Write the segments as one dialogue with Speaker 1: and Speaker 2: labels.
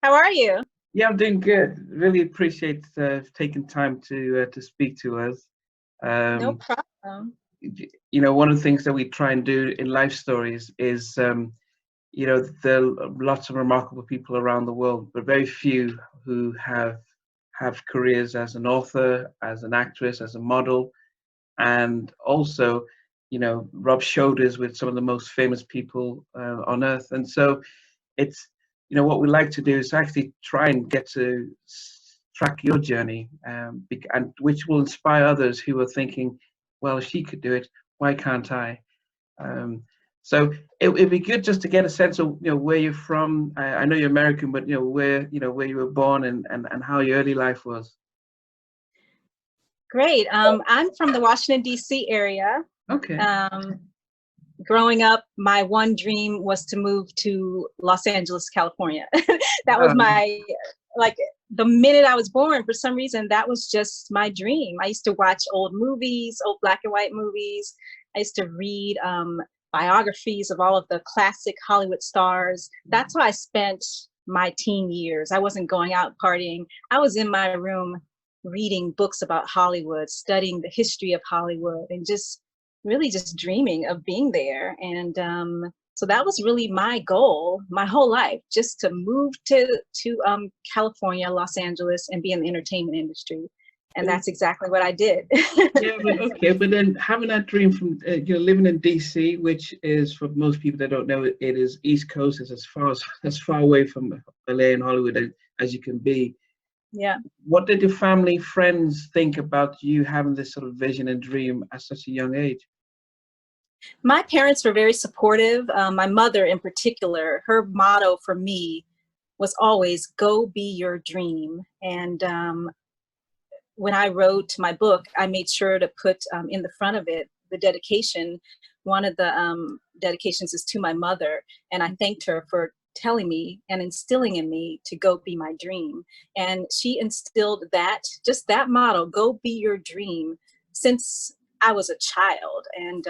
Speaker 1: How are you?
Speaker 2: Yeah, I'm doing good. Really appreciate taking time to speak to us.
Speaker 1: No
Speaker 2: Um,
Speaker 1: problem.
Speaker 2: One of the things that we try and do in life stories is, there are lots of remarkable people around the world, but very few who have careers as an author, as an actress, as a model, and also, rub shoulders with some of the most famous people on earth. And so it's what we like to do is actually try and get to track your journey, and which will inspire others who are thinking, well, if she could do it, why can't I? um, so it'd be good just to get a sense of where you're from. I know you're American, but where you were born, and how your early life was.
Speaker 1: Great. I'm from the Washington, D.C. area.
Speaker 2: Okay.
Speaker 1: Um, Growing up, my one dream was to move to Los Angeles, California. That was
Speaker 2: um,
Speaker 1: my, like, the minute I was born, for some reason, that was just my dream. I used to watch old movies, old black and white movies. I used to read biographies of all of the classic Hollywood stars. That's how I spent my teen years. I wasn't going out partying. I was in my room reading books about Hollywood, studying the history of Hollywood, and just really just dreaming of being there. And so that was really my goal my whole life, just to move to California, Los Angeles, and be in the entertainment industry. And that's exactly what I did.
Speaker 2: Yeah, but okay, but then having that dream from living in DC, which is, for most people that don't know, it is East Coast. It's as far away from LA and Hollywood as you can be.
Speaker 1: Yeah.
Speaker 2: What did your family, friends think about you having this sort of vision and dream at such a young age?
Speaker 1: My parents were very supportive. My mother, in particular, her motto for me was always "Go be your dream." And when I wrote my book, I made sure to put in the front of it the dedication. One of the dedications is to my mother, and I thanked her for telling me and instilling in me to go be my dream. And she instilled that, just that motto, "Go be your dream," since I was a child. And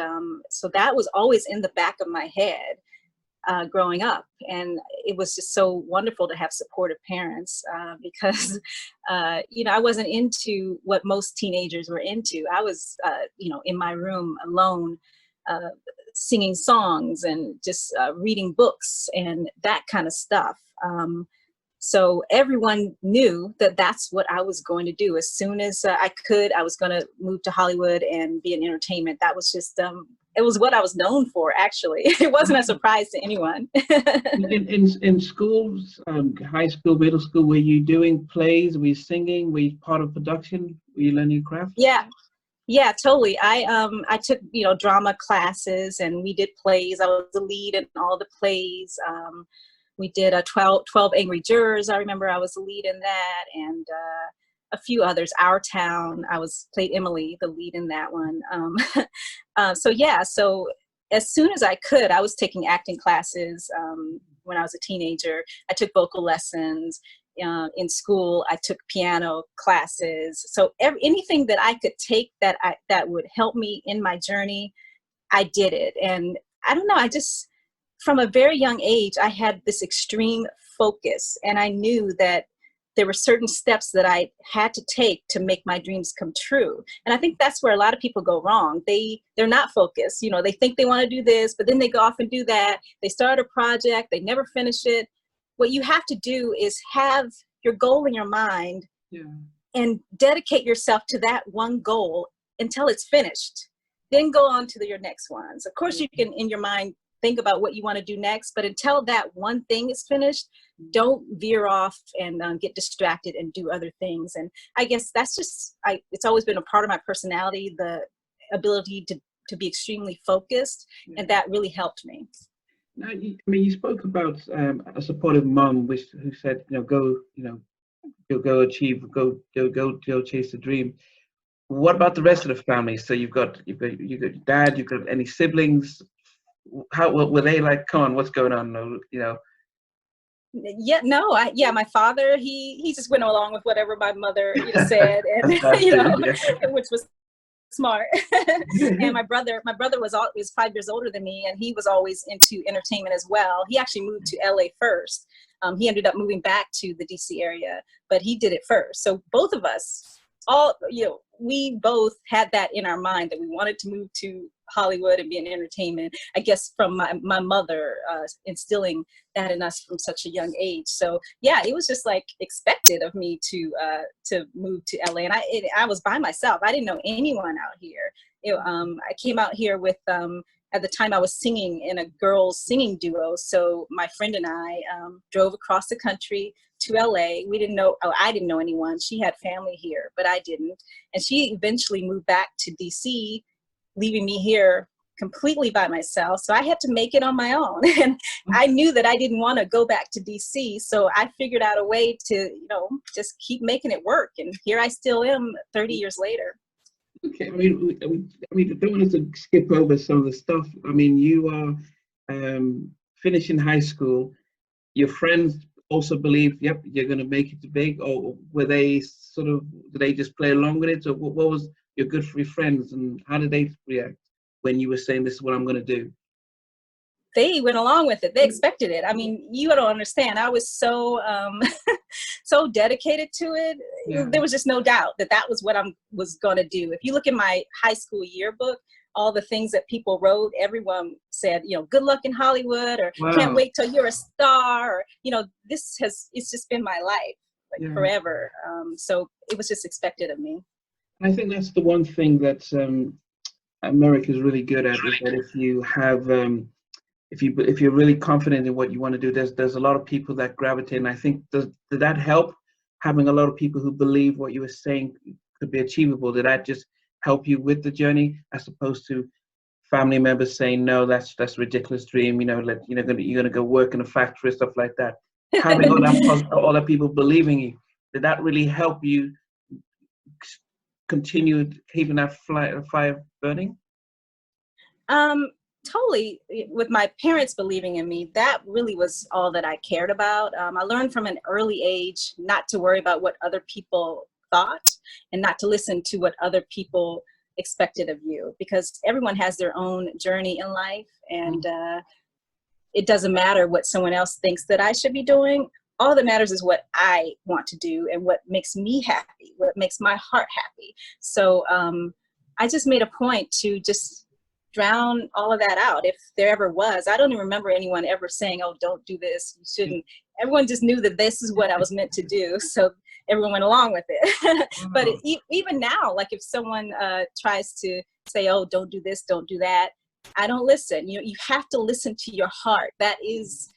Speaker 1: so that was always in the back of my head growing up. And it was just so wonderful to have supportive parents because, I wasn't into what most teenagers were into. I was, in my room alone, uh, singing songs and just reading books and that kind of stuff. So everyone knew that that's what I was going to do. As soon as I could, I was going to move to Hollywood and be in entertainment. That was just, it was what I was known for, actually. It wasn't a surprise to anyone.
Speaker 2: In schools, high school, middle school, were you doing plays? Were you singing? Were you part of production? Were you learning your craft?
Speaker 1: Yeah. Yeah, totally. I took, drama classes, and we did plays. I was the lead in all the plays. We did a 12 Angry Jurors. I remember I was the lead in that, and a few others. Our Town, I played Emily, the lead in that one. So yeah, so as soon as I could, I was taking acting classes when I was a teenager. I took vocal lessons. In school, I took piano classes. So anything that I could take that would help me in my journey, I did it. And I don't know, I just, from a very young age, I had this extreme focus, and I knew that there were certain steps that I had to take to make my dreams come true. And I think that's where a lot of people go wrong. They're not focused. They think they want to do this, but then they go off and do that. They start a project, they never finish it. What you have to do is have your goal in your mind,
Speaker 2: Yeah.
Speaker 1: and dedicate yourself to that one goal until it's finished. Then go on to your next ones. Of course, you can, in your mind, think about what you want to do next, but until that one thing is finished, don't veer off and get distracted and do other things. And I guess that's just, it's always been a part of my personality, the ability to be extremely focused,
Speaker 2: Yeah.
Speaker 1: and that really helped me.
Speaker 2: Now, you spoke about a supportive mom, who said, go, go achieve, go chase the dream. What about the rest of the family? So you've got your dad, you've got any siblings? How were they like? Come on, what's going on?
Speaker 1: Yeah, no, yeah, my father, he just went along with whatever my mother said, and
Speaker 2: That's good. Yeah.
Speaker 1: which was smart. And my brother was 5 years older than me, and he was always into entertainment as well. He actually moved to LA first. He ended up moving back to the DC area, but he did it first. So both of us, all, we both had that in our mind that we wanted to move to Hollywood and be in entertainment, I guess from my mother instilling that in us from such a young age. So yeah, it was just like expected of me to move to LA. And I was by myself. I didn't know anyone out here. I came out here with at the time I was singing in a girls singing duo. So my friend and I drove across the country to LA. We didn't know, I didn't know anyone. She had family here, but I didn't. And she eventually moved back to DC, leaving me here completely by myself. So I had to make it on my own. And I knew that I didn't want to go back to DC. So I figured out a way to, just keep making it work. And here I still am 30 years later.
Speaker 2: Okay, I mean, I don't want us to skip over some of the stuff. I mean, you are finishing high school. Your friends also believe, yep, you're going to make it big, or were they did they just play along with it? So what was your good for your friends, and how did they react when you were saying this is what I'm going to do?
Speaker 1: They went along with it. They expected it. I mean, you don't understand. I was so so dedicated to it.
Speaker 2: Yeah.
Speaker 1: There was just no doubt that that was what I was going to do. If you look at my high school yearbook, all the things that people wrote, everyone said, good luck in Hollywood, or
Speaker 2: Wow.
Speaker 1: Can't wait till you're a star, or it's just been my life, like,
Speaker 2: Yeah.
Speaker 1: forever. So it was just expected of me.
Speaker 2: I think that's the one thing that America is really good at, is that if you have if you're really confident in what you want to do, there's a lot of people that gravitate. And I think did that help, having a lot of people who believe what you were saying could be achievable? Did that just help you with the journey, as opposed to family members saying, no, that's a ridiculous dream, you're gonna go work in a factory, stuff like that? Having all that people believing you, did that really help you continue keeping that fire burning?
Speaker 1: Totally. With my parents believing in me, that really was all that I cared about. I learned from an early age not to worry about what other people thought, and not to listen to what other people expected of you, because everyone has their own journey in life, and it doesn't matter what someone else thinks that I should be doing. All that matters is what I want to do and what makes me happy, what makes my heart happy. So I just made a point to just drown all of that out, if there ever was. I don't even remember anyone ever saying, oh, don't do this, you shouldn't. Everyone just knew that this is what I was meant to do, so everyone went along with it. But even now, like, if someone tries to say, oh, don't do this, don't do that, I don't listen. You have to listen to your heart. That is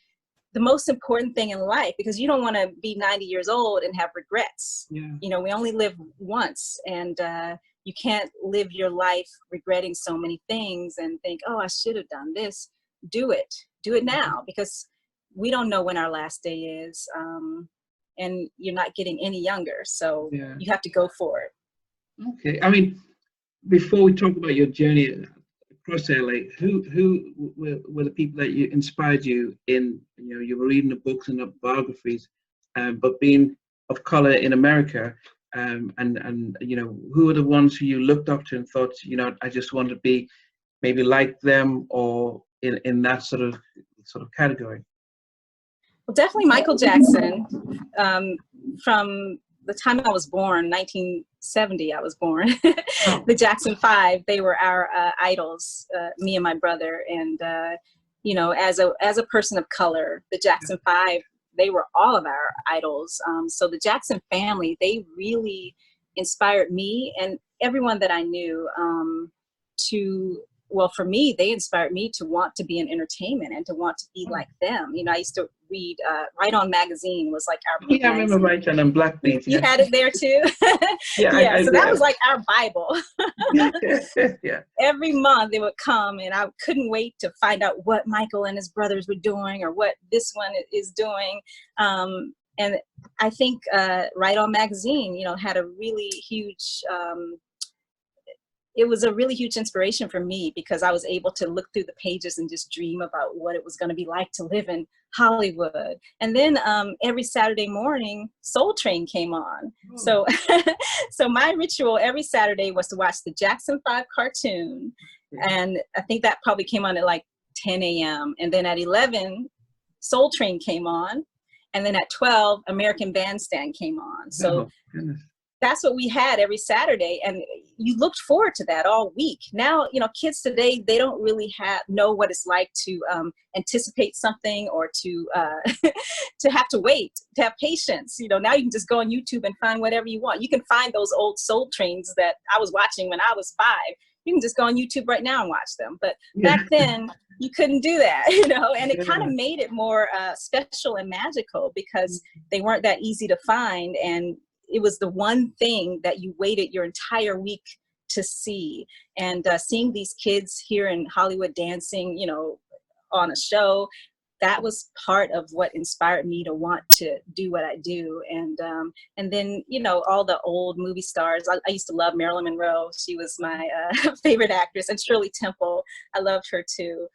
Speaker 1: the most important thing in life, because you don't want to be 90 years old and have regrets.
Speaker 2: Yeah.
Speaker 1: We only live once, and you can't live your life regretting so many things and think, oh, I should have done this. Do it now, because we don't know when our last day is, and you're not getting any younger, so you have to go for it.
Speaker 2: Okay, I mean, before we talk about your journey across LA, who were the people that inspired you in, you were reading the books and the biographies, but being of color in America, and who are the ones who you looked up to and thought, I just want to be maybe like them, or in that sort of category?
Speaker 1: Well, definitely Michael Jackson. From the time I was born, 1970, I was born. The Jackson 5, they were our idols, me and my brother. And as a person of color, the Jackson 5, they were all of our idols. So the Jackson family, they really inspired me and everyone that I knew for me, they inspired me to want to be in entertainment and to want to be like them. I used to read Right On magazine, was like our
Speaker 2: I remember Right On and Black Beats.
Speaker 1: You had it there too? So that was like our Bible. Every month they would come, and I couldn't wait to find out what Michael and his brothers were doing, or what this one is doing. And I think Right On magazine, had a really huge it was a really huge inspiration for me because I was able to look through the pages and just dream about what it was going to be like to live in Hollywood. And then every Saturday morning, Soul Train came on.
Speaker 2: Oh,
Speaker 1: So, so my ritual every Saturday was to watch the Jackson 5 cartoon.
Speaker 2: okay.
Speaker 1: And I think that probably came on at like 10 a.m. And then at 11, Soul Train came on. And then at 12, American Bandstand came on. So
Speaker 2: Oh, goodness.
Speaker 1: that's what we had every Saturday, and you looked forward to that all week. Now, kids today, they don't really know what it's like to anticipate something, or to to have to wait, to have patience. Now you can just go on YouTube and find whatever you want. You can find those old Soul Trains that I was watching when I was 5. You can just go on YouTube right now and watch them. But
Speaker 2: Yeah.
Speaker 1: back then, you couldn't do that, and it kind of
Speaker 2: Yeah.
Speaker 1: made it more special and magical because they weren't that easy to find, and it was the one thing that you waited your entire week to see. And seeing these kids here in Hollywood dancing, on a show, that was part of what inspired me to want to do what I do. And then, all the old movie stars. I used to love Marilyn Monroe. She was my favorite actress, and Shirley Temple. I loved her too.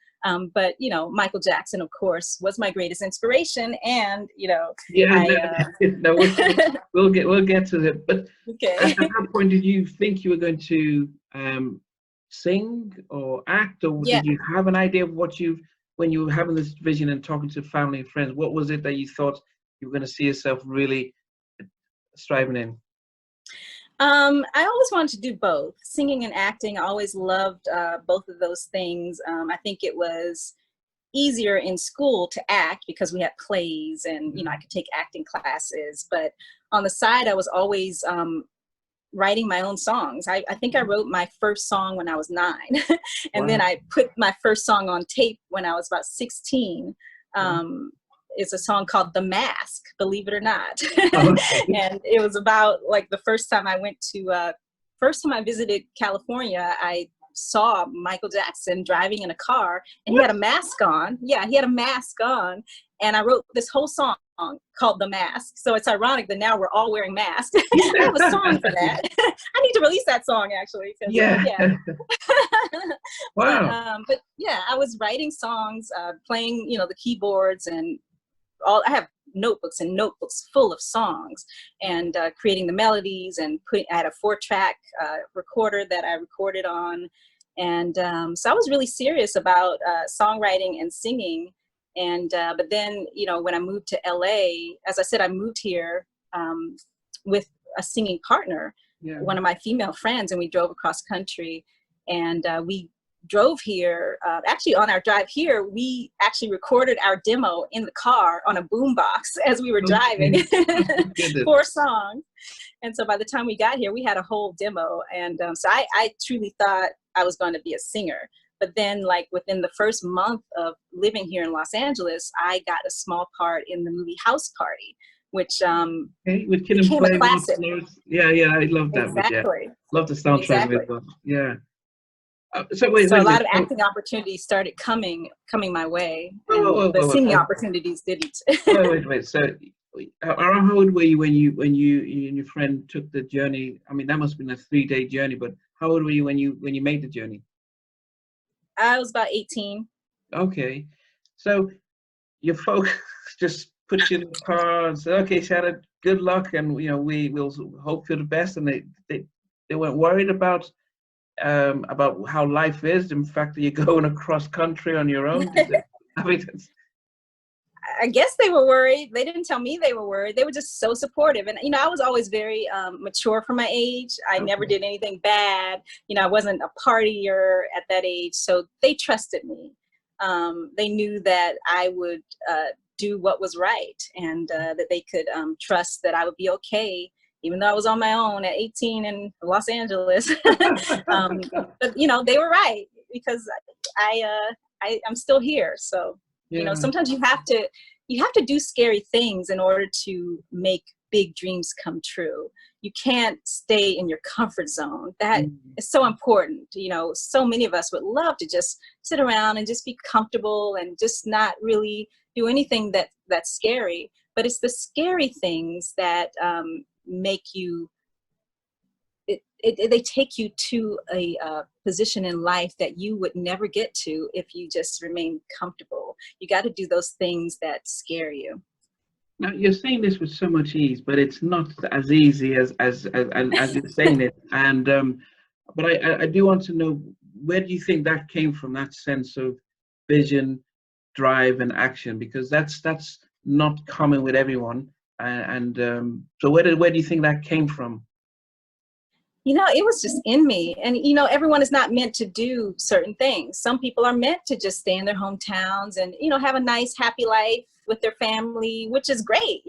Speaker 1: But Michael Jackson, of course, was my greatest inspiration. And
Speaker 2: Yeah,
Speaker 1: I
Speaker 2: no, we'll get to it. But at
Speaker 1: okay.
Speaker 2: that point, did you think you were going to sing or act, or
Speaker 1: Yeah.
Speaker 2: did you have an idea of when you were having this vision and talking to family and friends, what was it that you thought you were going to see yourself really striving in?
Speaker 1: I always wanted to do both, singing and acting. I always loved both of those things. I think it was easier in school to act because we had plays, and I could take acting classes. But on the side, I was always writing my own songs. I think I wrote my first song when I was 9, and then
Speaker 2: Wow.
Speaker 1: I put my first song on tape when I was about 16.
Speaker 2: Wow.
Speaker 1: It's a song called "The Mask," believe it or not.
Speaker 2: Okay.
Speaker 1: And it was about like the first time I visited California. I saw Michael Jackson driving in a car, and he
Speaker 2: What?
Speaker 1: had a mask on. Yeah, he had a mask on, and I wrote this whole song called "The Mask." So it's ironic that now we're all wearing masks. I have a song for that. I need to release that song actually, because
Speaker 2: Yeah.
Speaker 1: yeah.
Speaker 2: Wow.
Speaker 1: But yeah, I was writing songs, playing the keyboards, and I have notebooks and notebooks full of songs, and creating the melodies, and I had a 4-track recorder that I recorded on. And so I was really serious about songwriting and singing. And but then, when I moved to LA, as I said, I moved here with a singing partner,
Speaker 2: Yeah.
Speaker 1: one of my female friends, and we drove across country. And we drove here. Actually, on our drive here, we actually recorded our demo in the car on a boombox as we were driving.
Speaker 2: Okay. Oh, goodness.
Speaker 1: 4 songs. And so by the time we got here, we had a whole demo. And so I truly thought I was going to be a singer. But then, like, within the first month of living here in Los Angeles, I got a small part in the movie House Party, which
Speaker 2: Okay, with Kid and
Speaker 1: became a
Speaker 2: Play, Martin
Speaker 1: classic.
Speaker 2: Lawrence. Yeah, yeah, I love that one. Yeah,
Speaker 1: Exactly.
Speaker 2: love the soundtrack of
Speaker 1: Exactly.
Speaker 2: it. But yeah. So wait,
Speaker 1: So a
Speaker 2: wait a
Speaker 1: lot
Speaker 2: minute.
Speaker 1: of acting opportunities started coming my way,
Speaker 2: Oh,
Speaker 1: but singing
Speaker 2: oh,
Speaker 1: opportunities didn't.
Speaker 2: wait. So, how old were you when you and your friend took the journey? I mean, that must have been a 3-day journey. But how old were you when you made the journey?
Speaker 1: I was about 18.
Speaker 2: Okay, so your folks just put you in the car and said, "Okay, Shannon, good luck, and we'll hope for the best." And they weren't worried about how life is. In fact, that you're going across country on your own. I mean,
Speaker 1: I guess they were worried. They didn't tell me they were worried. They were just so supportive. And, I was always very mature for my age. I never
Speaker 2: okay.
Speaker 1: did anything bad. I wasn't a partier at that age. So they trusted me. They knew that I would do what was right, and that they could trust that I would be okay, even though I was on my own at 18 in Los Angeles. But, they were right, because I'm still here. So,
Speaker 2: Yeah.
Speaker 1: sometimes you have to do scary things in order to make big dreams come true. You can't stay in your comfort zone. That
Speaker 2: Mm.
Speaker 1: is so important. So many of us would love to just sit around and just be comfortable and just not really do anything that's scary. But it's the scary things that make you they take you to a position in life that you would never get to if you just remain comfortable. You got to do those things that scare you.
Speaker 2: Now you're saying this with so much ease, but it's not as easy as you're saying it. And but I do want to know, where do you think that came from? That sense of vision, drive, and action, because that's not common with everyone. And so where do you think that came from?
Speaker 1: It was just in me. And, everyone is not meant to do certain things. Some people are meant to just stay in their hometowns and, have a nice, happy life with their family, which is great.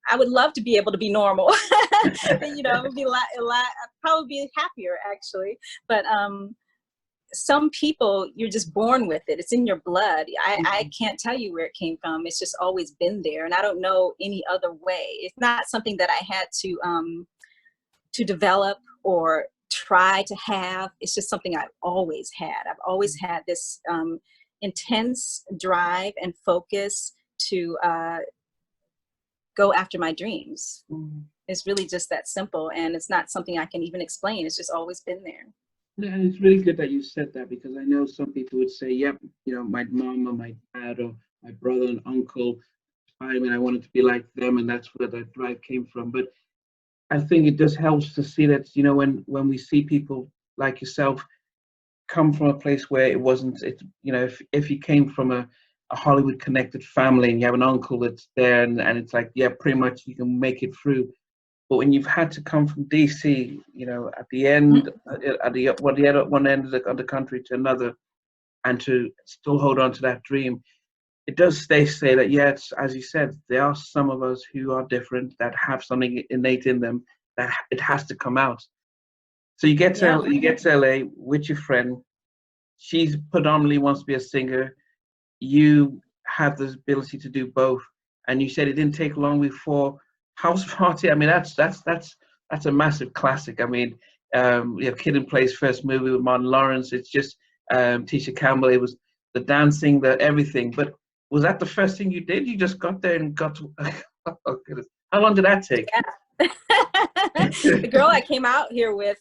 Speaker 1: I would love to be able to be normal. It would be I'd probably be happier actually. But some people, you're just born with it. It's in your blood. I can't tell you where it came from. It's just always been there. And I don't know any other way. It's not something that I had to develop or try to have. It's just something I've always had. I've always had this intense drive and focus to go after my dreams. It's really just that simple, and it's not something I can even explain. It's just always been there.
Speaker 2: Yeah, and it's really good that you said that, because I know some people would say, yep, my mom or my dad or my brother and uncle, I mean, I wanted to be like them, and that's where that drive came from. But I think it just helps to see that, when we see people like yourself come from a place where it wasn't, if you came from a Hollywood connected family and you have an uncle that's there, and it's like, yeah, pretty much you can make it through. But when you've had to come from DC, at the end, at the other one end of the country to another, and to still hold on to that dream, it does say that, yes, as you said, there are some of us who are different, that have something innate in them, that it has to come out. So you get to LA with your friend. She predominantly wants to be a singer. You have the ability to do both, and you said it didn't take long before House Party. I mean, that's a massive classic. I mean, Kid and Play's first movie with Martin Lawrence. It's just Tisha Campbell. It was the dancing, the everything. But was that the first thing you did? You just got there and got to, oh goodness. How long did that take?
Speaker 1: Yeah. The girl I came out here with,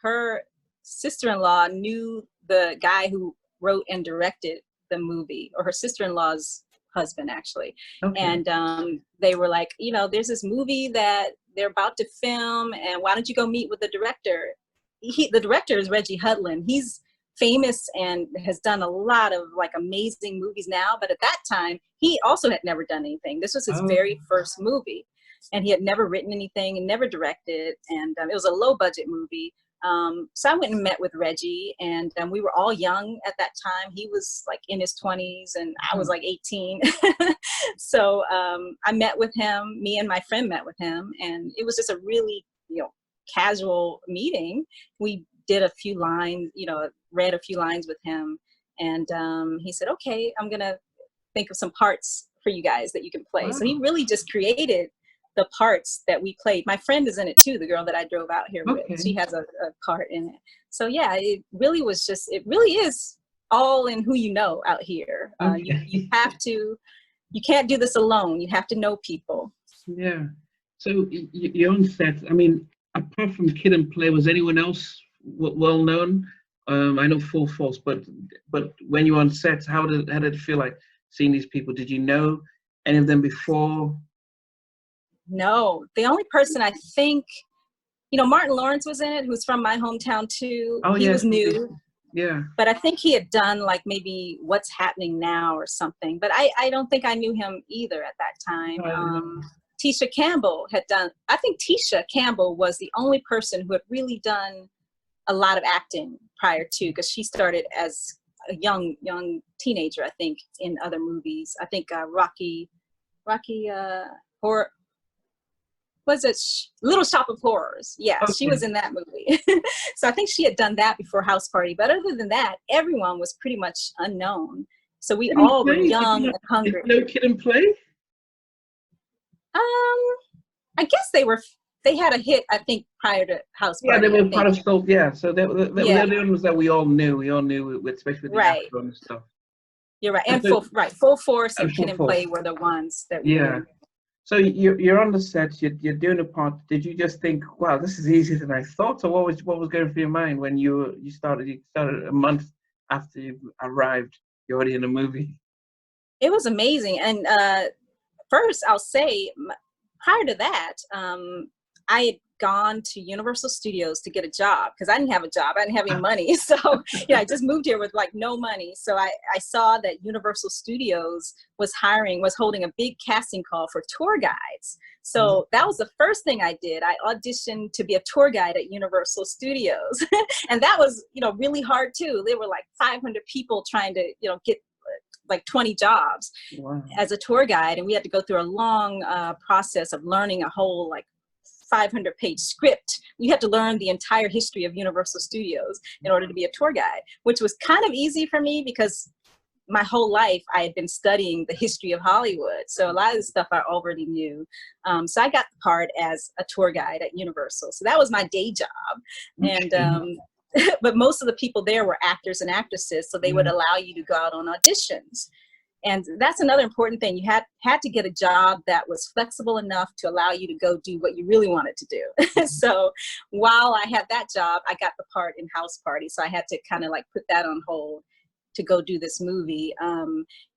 Speaker 1: her sister-in-law knew the guy who wrote and directed the movie, or her sister-in-law's husband actually. Okay. And they were like, there's this movie that they're about to film, and why don't you go meet with the director? The director is Reggie Hudlin. He's famous and has done a lot of amazing movies now, but at that time he also had never done anything. This was his very first movie, and he had never written anything and never directed, and it was a low budget movie. So I went and met with Reggie, and we were all young at that time. He was in his 20s and I was 18. So I met with him, me and my friend met with him, and it was just a really casual meeting. We did a few lines, read a few lines with him, and he said, okay, I'm gonna think of some parts for you guys that you can play. Wow. So he really just created the parts that we played. My friend is in it too, the girl that I drove out here with. She has a part in it. So yeah, it really is all in who you know out here. You can't do this alone. You have to know people.
Speaker 2: Yeah. So your own set, I mean, apart from Kid and Play, was anyone else well known? I know Full Force, but when you were on set, how did it feel like seeing these people? Did you know any of them before?
Speaker 1: No, the only person I think, Martin Lawrence was in it, who's from my hometown too. Oh, he was new.
Speaker 2: Yeah.
Speaker 1: But I think he had done maybe What's Happening Now or something. But I don't think I knew him either at that time. Tisha Campbell had done, I think Tisha Campbell was the only person who had really done a lot of acting prior to, because she started as a young teenager, I think, in other movies. I think Rocky Horror, was it Little Shop of Horrors? Yeah, okay. She was in that movie. So I think she had done that before House Party. But other than that, everyone was pretty much unknown. So we all were young and hungry.
Speaker 2: No Kid and Play?
Speaker 1: I guess they had a hit, I think, prior to House Party.
Speaker 2: Yeah, they were part of Soul. Yeah, so they're the ones that we all knew. We all knew, especially with the Afro and stuff.
Speaker 1: You're right. And Full Force and Kid and Play were the ones that we knew.
Speaker 2: So you're on the set, you're doing a part. Did you just think, wow, this is easier than I thought? Or what was going through your mind when you started a month after you arrived, you're already in a movie?
Speaker 1: It was amazing. And first, I'll say, prior to that, I had gone to Universal Studios to get a job because I didn't have a job. I didn't have any money. So, I just moved here with like no money. So I saw that Universal Studios was holding a big casting call for tour guides. So that was the first thing I did. I auditioned to be a tour guide at Universal Studios. And that was, really hard too. There were like 500 people trying to, get like 20 jobs
Speaker 2: Wow.
Speaker 1: as a tour guide. And we had to go through a long process of learning a whole like 500-page script. You had to learn the entire history of Universal Studios in order to be a tour guide, which was kind of easy for me because my whole life I had been studying the history of Hollywood. So a lot of the stuff I already knew. So I got the part as a tour guide at Universal. So that was my day job. And but most of the people there were actors and actresses, so they would allow you to go out on auditions. And that's another important thing. You had to get a job that was flexible enough to allow you to go do what you really wanted to do. So while I had that job, I got the part in House Party. So I had to kind of like put that on hold to go do this movie.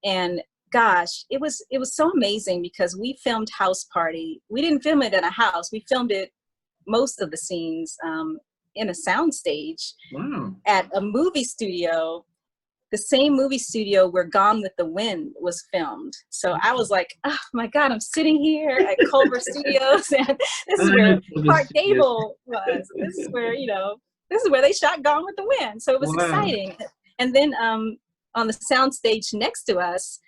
Speaker 1: And gosh, it was so amazing because we filmed House Party. We didn't film it in a house. We filmed it, most of the scenes, in a soundstage at a movie studio, the same movie studio where Gone with the Wind was filmed. So I was like, oh my God, I'm sitting here at Culver Studios, and this is where Clark Gable was. This is where, this is where they shot Gone with the Wind. So it was exciting. And then on the soundstage next to us,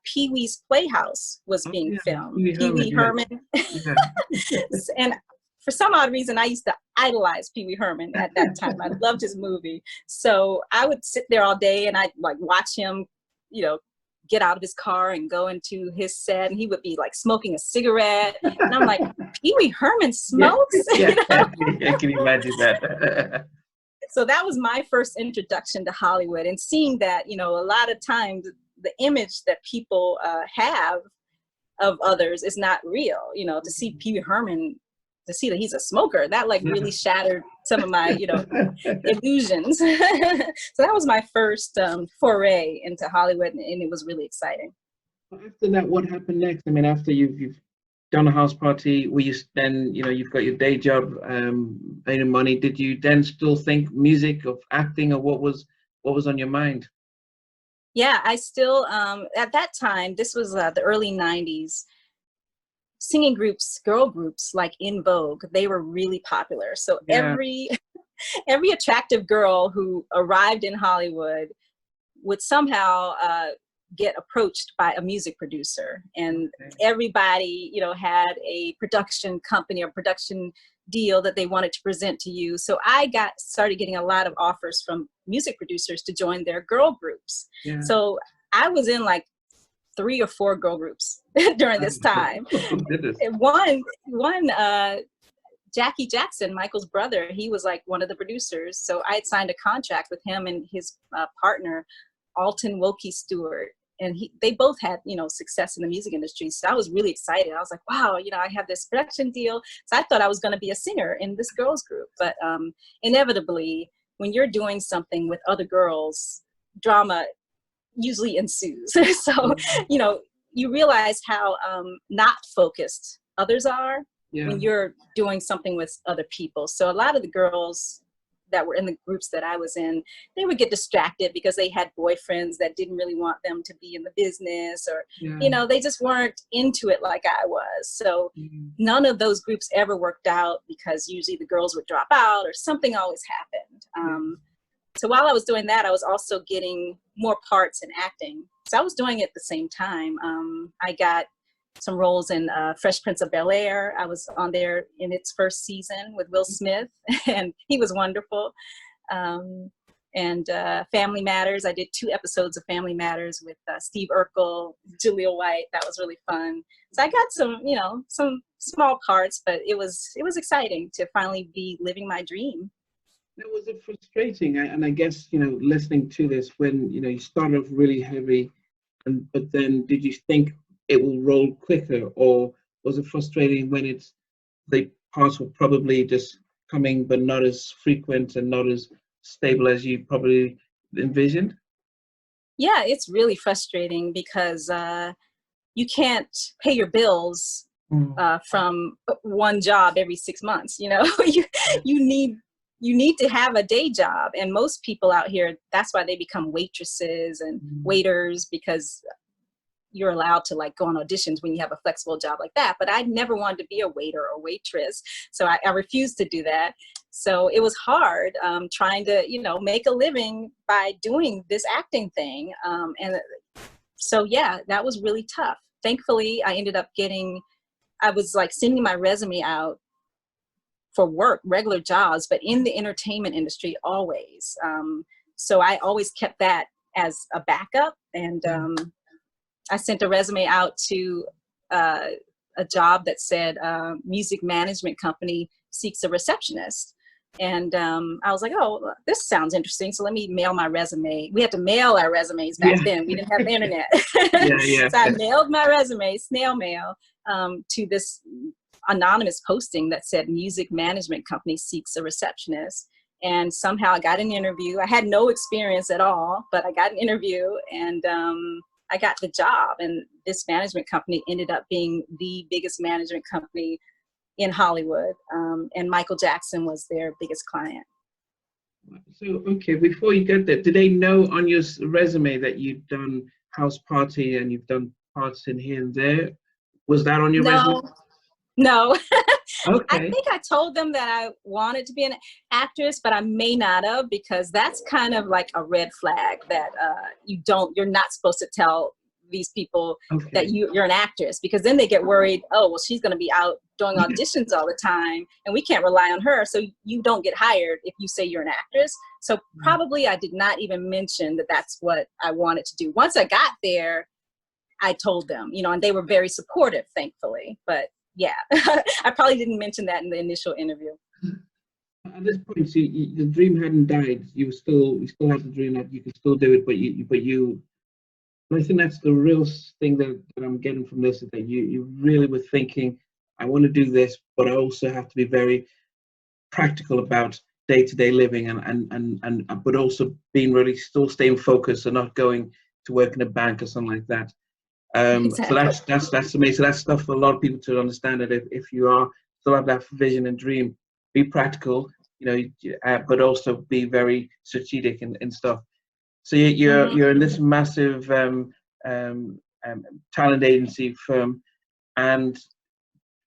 Speaker 1: Pee-wee's Playhouse was being filmed. Pee-wee Herman. And for some odd reason, I used to idolize Pee-wee Herman at that time. I loved his movie. So I would sit there all day and I'd like watch him, get out of his car and go into his set, and he would be like smoking a cigarette. And I'm like, Pee-wee Herman smokes?
Speaker 2: Yeah, I can imagine that.
Speaker 1: So that was my first introduction to Hollywood, and seeing that, a lot of times the image that people have of others is not real. To see Pee-wee Herman, to see that he's a smoker, that like really shattered some of my, illusions. So that was my first foray into Hollywood, and it was really exciting.
Speaker 2: After that, what happened next? I mean, after you've done a House Party, were you then, you've got your day job, earning money. Did you then still think music, of acting, or what was on your mind?
Speaker 1: Yeah, I still, at that time, this was the early 90s, singing groups, girl groups, like in vogue, they were really popular. So every attractive girl who arrived in Hollywood would somehow get approached by a music producer, and everybody, had a production company or production deal that they wanted to present to you. So I started getting a lot of offers from music producers to join their girl groups. So I was in like 3 or 4 girl groups during this time. One, Jackie Jackson, Michael's brother, he was like one of the producers. So I had signed a contract with him and his partner, Alton Wilkie Stewart. And they both had, success in the music industry. So I was really excited. I was like, wow, I have this production deal. So I thought I was going to be a singer in this girls group. But inevitably, when you're doing something with other girls, drama usually ensues. So, you realize how not focused others are when you're doing something with other people. So a lot of the girls that were in the groups that I was in, they would get distracted because they had boyfriends that didn't really want them to be in the business, or, they just weren't into it like I was. So none of those groups ever worked out because usually the girls would drop out or something always happened. So while I was doing that, I was also getting more parts in acting. So I was doing it at the same time. I got some roles in Fresh Prince of Bel-Air. I was on there in its first season with Will Smith, and he was wonderful. And Family Matters, I did 2 episodes of Family Matters with Steve Urkel, Julia White. That was really fun. So I got some, some small parts, but it was exciting to finally be living my dream.
Speaker 2: Now, was it frustrating? And I guess, listening to this, when, you started off really heavy, but then did you think it will roll quicker, or was it frustrating when the parts were probably just coming, but not as frequent and not as stable as you probably envisioned?
Speaker 1: Yeah, it's really frustrating because you can't pay your bills
Speaker 2: Mm.
Speaker 1: from one job every 6 months. you you need you need to have a day job, and most people out here, that's why they become waitresses and
Speaker 2: Mm.
Speaker 1: waiters, because you're allowed to like go on auditions when you have a flexible job like that. But I never wanted to be a waiter or waitress, so I refused to do that. So it was hard, trying to make a living by doing this acting thing, and so yeah, that was really tough. Thankfully, I was like sending my resume out for work, regular jobs, but in the entertainment industry always. So I always kept that as a backup. And I sent a resume out to uh, a job that said music management company seeks a receptionist. And I was like, oh, this sounds interesting. So let me mail my resume. We had to mail our resumes back
Speaker 2: Yeah,
Speaker 1: then. We didn't have the internet.
Speaker 2: yeah, yeah.
Speaker 1: So I mailed my resume, snail mail, to this anonymous posting that said music management company seeks a receptionist. And somehow I got an interview. I had no experience at all, but I got an interview, and I got the job. And this management company ended up being the biggest management company in Hollywood. And Michael Jackson was their biggest client.
Speaker 2: So, okay, before you get there, did they know on your resume that you've done house party and you've done parts in here and there? Was that on your resume?
Speaker 1: No, no. I
Speaker 2: Okay.
Speaker 1: think I told them that I wanted to be an actress, but I may not have, because that's kind of like a red flag that you're not supposed to tell these people that
Speaker 2: Okay.
Speaker 1: you're an actress, because then they get worried, oh, well, she's going to be out doing auditions all the time and we can't rely on her. So you don't get hired if you say you're an actress. So probably I did not even mention that that's what I wanted to do. Once I got there, I told them, and they were very supportive, thankfully. But yeah, I probably didn't mention that in the initial interview.
Speaker 2: At this point, see, the dream hadn't died. You still had the dream that you could still do it, but you. And I think that's the real thing that I'm getting from this, is that you really were thinking, I want to do this, but I also have to be very practical about day-to-day living, and but also being really still staying focused and not going to work in a bank or something like that. So
Speaker 1: Exactly.
Speaker 2: that's amazing. So that's stuff for a lot of people to understand, that if you are still have that vision and dream, be practical, but also be very strategic in stuff. So you're in
Speaker 1: Mhm.
Speaker 2: this massive talent agency firm, and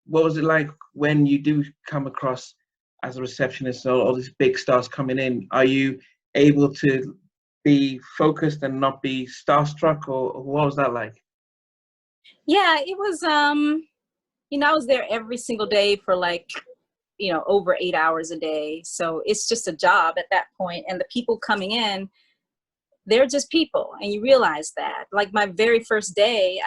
Speaker 2: what was it like when you do come across as a receptionist, all these big stars coming in? Are you able to be focused and not be starstruck, or what was that like?
Speaker 1: Yeah, it was, I was there every single day for like, over 8 hours a day. So it's just a job at that point. And the people coming in, they're just people, and you realize that. Like my very first day,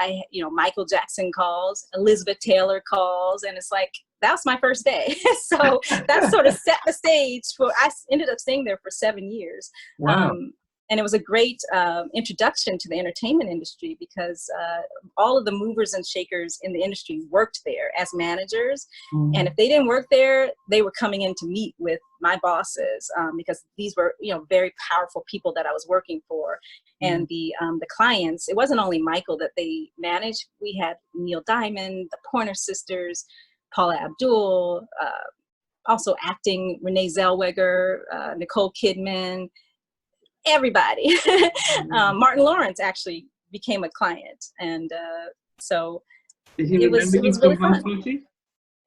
Speaker 1: Michael Jackson calls, Elizabeth Taylor calls, and it's like, that was my first day. So that sort of set the stage for, I ended up staying there for 7 years.
Speaker 2: Wow.
Speaker 1: um, and it was a great introduction to the entertainment industry, because all of the movers and shakers in the industry worked there as managers. And if
Speaker 2: Mm.
Speaker 1: they didn't work there, they were coming in to meet with my bosses, because these were, very powerful people that I was working for.
Speaker 2: Mm.
Speaker 1: And the clients, it wasn't only Michael that they managed. We had Neil Diamond, the Pointer Sisters, Paula Abdul, also acting, Renee Zellweger, Nicole Kidman, everybody.
Speaker 2: Mm.
Speaker 1: Martin Lawrence actually became a client, and so
Speaker 2: Did he
Speaker 1: it was
Speaker 2: remember
Speaker 1: it
Speaker 2: you
Speaker 1: was really
Speaker 2: from House
Speaker 1: fun.
Speaker 2: Party?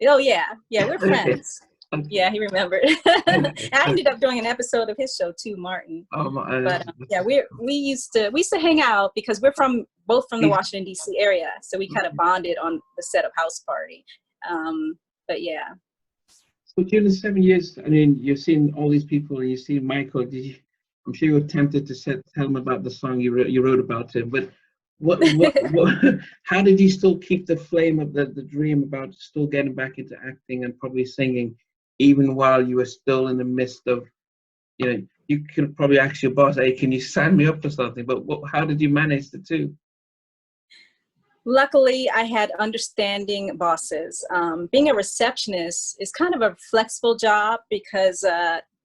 Speaker 1: Oh yeah, yeah, we're
Speaker 2: Okay.
Speaker 1: friends.
Speaker 2: Okay.
Speaker 1: Yeah, he remembered.
Speaker 2: Okay.
Speaker 1: I
Speaker 2: Okay.
Speaker 1: ended up doing an episode of his show too, Martin.
Speaker 2: Oh,
Speaker 1: But yeah, we used to hang out because we're both from the Washington D.C. area, so we kind of bonded on the set of House Party. Um, but yeah.
Speaker 2: So during the 7 years, I mean, you've seen all these people, and you see Michael. I'm sure you were tempted to tell him about the song you wrote about him. But what how did you still keep the flame of the dream about still getting back into acting and probably singing, even while you were still in the midst of, you could probably ask your boss, hey, can you sign me up for something? But how did you manage the two?
Speaker 1: Luckily, I had understanding bosses. Being a receptionist is kind of a flexible job because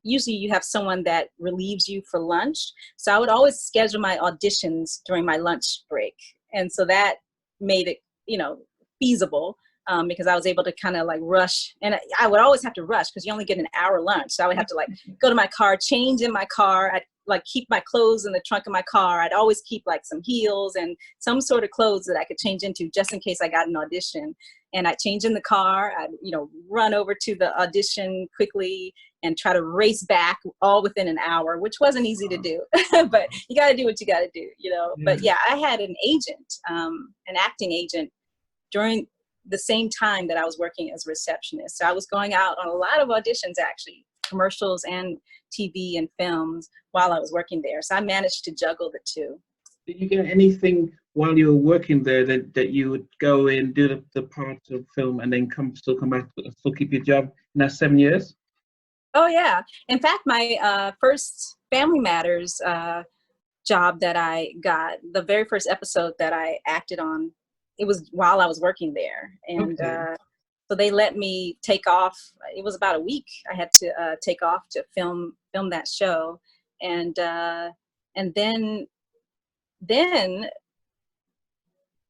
Speaker 1: usually you have someone that relieves you for lunch. So I would always schedule my auditions during my lunch break. And so that made it, feasible, because I was able to kind of like rush. And I would always have to rush because you only get an hour lunch. So I would have to like go to my car, change in my car. I'd like keep my clothes in the trunk of my car. I'd always keep like some heels and some sort of clothes that I could change into just in case I got an audition. And I'd change in the car. I'd, run over to the audition quickly and try to race back all within an hour, which wasn't easy to do. But you got to do what you got to do,
Speaker 2: Yeah.
Speaker 1: But yeah, I had an agent, an acting agent during the same time that I was working as a receptionist. So I was going out on a lot of auditions, actually, commercials and TV and films while I was working there. So I managed to juggle the two.
Speaker 2: Did you get anything while you were working there that you would go in, do the parts of film, and then still come back, still keep your job in that 7 years?
Speaker 1: Oh yeah. In fact, my first Family Matters job that I got, the very first episode that I acted on, it was while I was working there. And
Speaker 2: Okay.
Speaker 1: so they let me take off. It was about a week. I had to take off to film that show. And then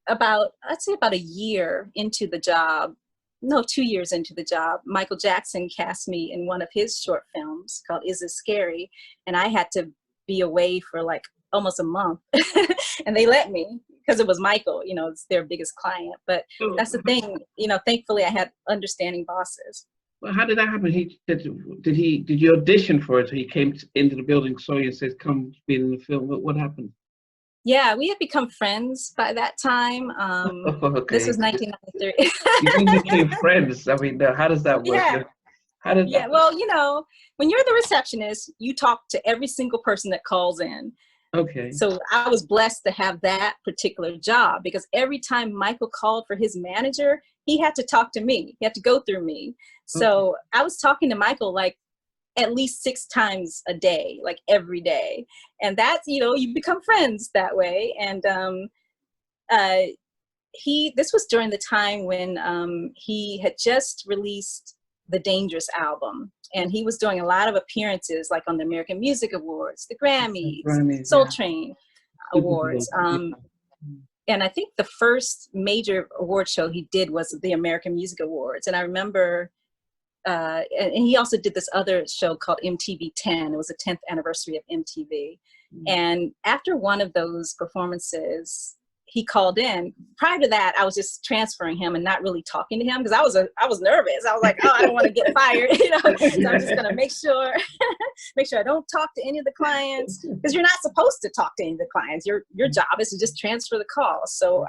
Speaker 1: I'd say about a year into the job, no, 2 years into the job, Michael Jackson cast me in one of his short films called Is This Scary? And I had to be away for like almost a month. And they let me because it was Michael, it's their biggest client. But
Speaker 2: So,
Speaker 1: that's the thing, thankfully I had understanding bosses.
Speaker 2: well, how did that happen? Did you audition for it? He came into the building, saw you, and said, "Come, be in the film." What happened?
Speaker 1: Yeah, we had become friends by that time.
Speaker 2: Oh,
Speaker 1: This
Speaker 2: okay.
Speaker 1: was 1993.
Speaker 2: You guys became friends. I mean, how does that work?
Speaker 1: Yeah.
Speaker 2: How did
Speaker 1: Yeah,
Speaker 2: that?
Speaker 1: well, when you're the receptionist, you talk to every single person that calls in.
Speaker 2: Okay.
Speaker 1: So I was blessed to have that particular job because every time Michael called for his manager, he had to talk to me. He had to go through me.
Speaker 2: Okay.
Speaker 1: So I was talking to Michael like at least 6 times a day, like every day. And that's, you become friends that way. And uh, this was during the time when he had just released the Dangerous album, and he was doing a lot of appearances like on the American Music Awards, the Grammys,
Speaker 2: Grammys,
Speaker 1: Soul
Speaker 2: yeah.
Speaker 1: Train
Speaker 2: Super Bowl.
Speaker 1: Awards. And I think the first major award show he did was the American Music Awards. And I remember, and he also did this other show called MTV 10. It was the 10th anniversary of MTV. And after one of those performances, he called in. Prior to that, I was just transferring him and not really talking to him because I was nervous. I was like, oh, I don't want to get fired, So I'm just gonna make sure I don't talk to any of the clients because you're not supposed to talk to any of the clients. Your job is to just transfer the call. So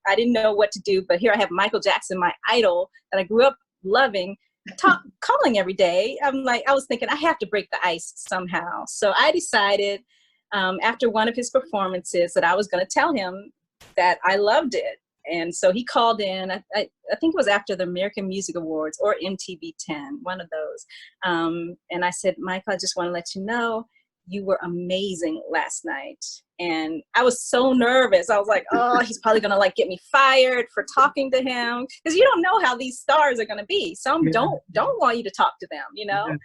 Speaker 1: I didn't know what to do, but here I have Michael Jackson, my idol that I grew up loving, calling every day. I was thinking I have to break the ice somehow. So I decided after one of his performances that I was going to tell him that I loved it. And so he called in, I think it was after the American Music Awards or MTV 10, one of those. And I said, Michael, I just want to let you know you were amazing last night. And I was so nervous. I was like, oh, he's probably going to like get me fired for talking to him. Because you don't know how these stars are going to be. Some don't want you to talk to them,
Speaker 2: Yeah.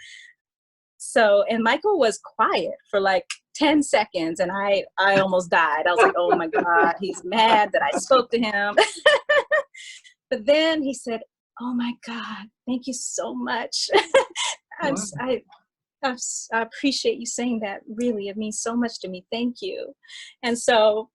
Speaker 1: So, and Michael was quiet for like 10 seconds and I almost died. I was like, oh my God, he's mad that I spoke to him. But then he said, oh my God, thank you so much.
Speaker 2: Wow.
Speaker 1: I appreciate you saying that. Really, it means so much to me. Thank you. And so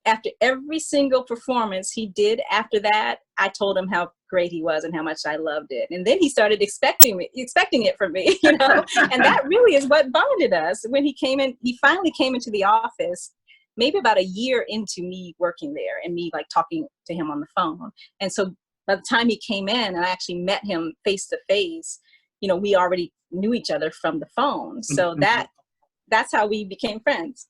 Speaker 1: after every single performance he did after that, I told him how great he was and how much I loved it. And then he started expecting it from me, and that really is what bonded us. When he finally came into the office, maybe about a year into me working there and me like talking to him on the phone. And so by the time he came in and I actually met him face to face, we already knew each other from the phone. So that's how we became friends.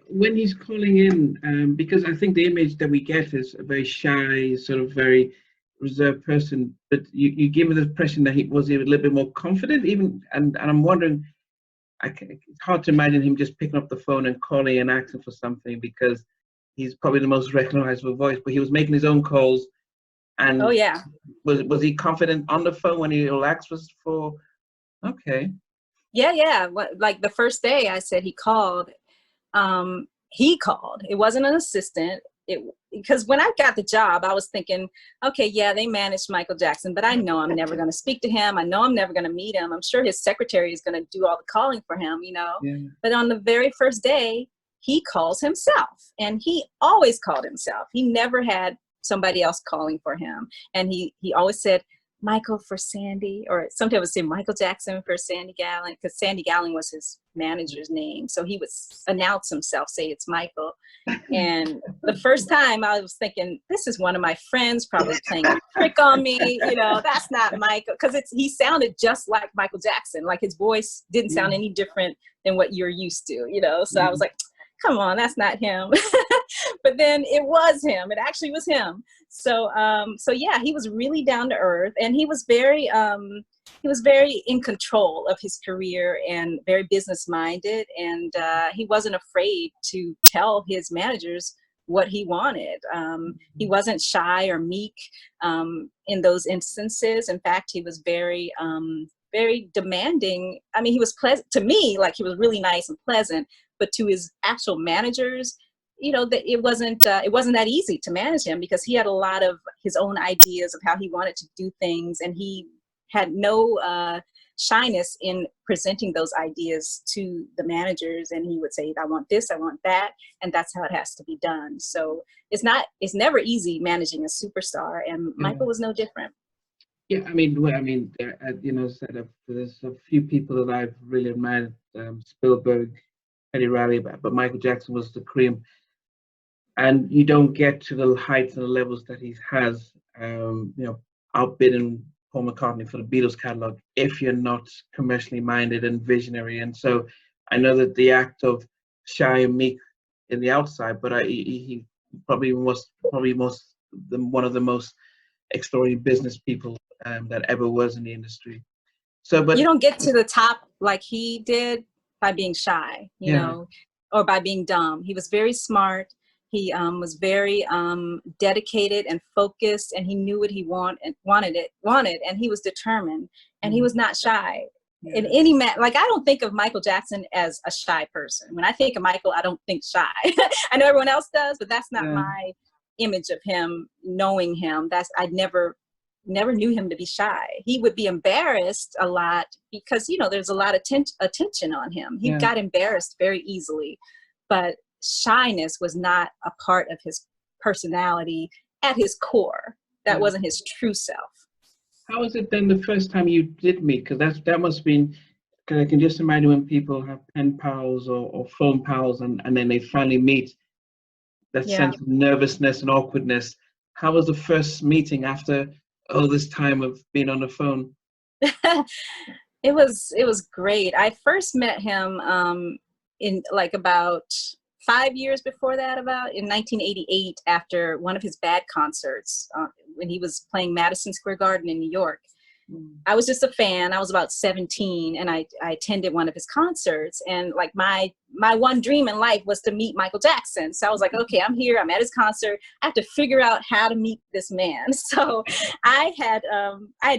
Speaker 2: When he's calling in, because I think the image that we get is a very shy, sort of very reserved person, but you give me the impression that he was a little bit more confident, even, and I'm wondering, it's hard to imagine him just picking up the phone and calling and asking for something because he's probably the most recognizable voice, but he was making his own calls.
Speaker 1: Oh
Speaker 2: And
Speaker 1: yeah.
Speaker 2: was he confident on the phone when he relaxed? Was for okay.
Speaker 1: Yeah, yeah. Like the first day I said he called. It wasn't an assistant. It Because when I got the job, I was thinking, okay, yeah, they managed Michael Jackson, but I know I'm never going to speak to him. I know I'm never going to meet him. I'm sure his secretary is going to do all the calling for him, you know.
Speaker 2: Yeah.
Speaker 1: But on the very first day, he calls himself, and he always called himself. He never had somebody else calling for him, and he always said, Michael for Sandy, or sometimes I would say Michael Jackson for Sandy Gallen, because Sandy Gallen was his manager's name. So he would announce himself, say it's Michael. And the first time I was thinking, this is one of my friends probably playing a trick on me. You know, that's not Michael, because he sounded just like Michael Jackson. Like his voice didn't sound any different than what you're used to, you know? So I was like, come on, that's not him. But then it was him. It actually was him. So, so yeah, he was really down to earth, and he was very in control of his career and very business minded. And he wasn't afraid to tell his managers what he wanted. He wasn't shy or meek in those instances. In fact, he was very demanding. I mean, he was pleasant to me, like he was really nice and pleasant, but to his actual managers, you know, that it wasn't that easy to manage him, because he had a lot of his own ideas of how he wanted to do things, and he had no shyness in presenting those ideas to the managers. And he would say, I want this, I want that, and that's how it has to be done. So it's never easy managing a superstar, and Michael was no different.
Speaker 2: Yeah, I mean, you know, there's a few people that I've really admired, Spielberg, Eddie Riley, but Michael Jackson was the cream. And you don't get to the heights and the levels that he has, you know, outbidding Paul McCartney for the Beatles catalog if you're not commercially minded and visionary. And so I know that the act of shy and meek in the outside, but he probably was one of the most extraordinary business people that ever was in the industry. So,
Speaker 1: You
Speaker 2: but
Speaker 1: don't get to the top like he did by being shy, you
Speaker 2: yeah,
Speaker 1: know, or by being dumb. He was very smart. He was very dedicated and focused, and he knew what he wanted, and he was determined, and he was not shy. In
Speaker 2: yeah,
Speaker 1: any like, I don't think of Michael Jackson as a shy person. When I think of Michael, I don't think shy. I know everyone else does, but that's not
Speaker 2: yeah,
Speaker 1: my image of him. Knowing him, I never knew him to be shy. He would be embarrassed a lot because, you know, there's a lot of attention on him. He
Speaker 2: yeah.
Speaker 1: got embarrassed very easily, but shyness was not a part of his personality at his core. That
Speaker 2: Yeah.
Speaker 1: wasn't his true self.
Speaker 2: How was it then the first time you did meet? Because that must have been, because I can just imagine when people have pen pals or phone pals, and then they finally meet, that
Speaker 1: Yeah.
Speaker 2: sense of nervousness and awkwardness. How was the first meeting after all this time of being on the phone?
Speaker 1: It was great. I first met him in like about 5 years before that, about in 1988, after one of his bad concerts when he was playing Madison Square Garden in New York. I was just a fan. I was about 17, and I attended one of his concerts, and like my one dream in life was to meet Michael Jackson. So I was like, okay, I'm here, I'm at his concert, I have to figure out how to meet this man. So I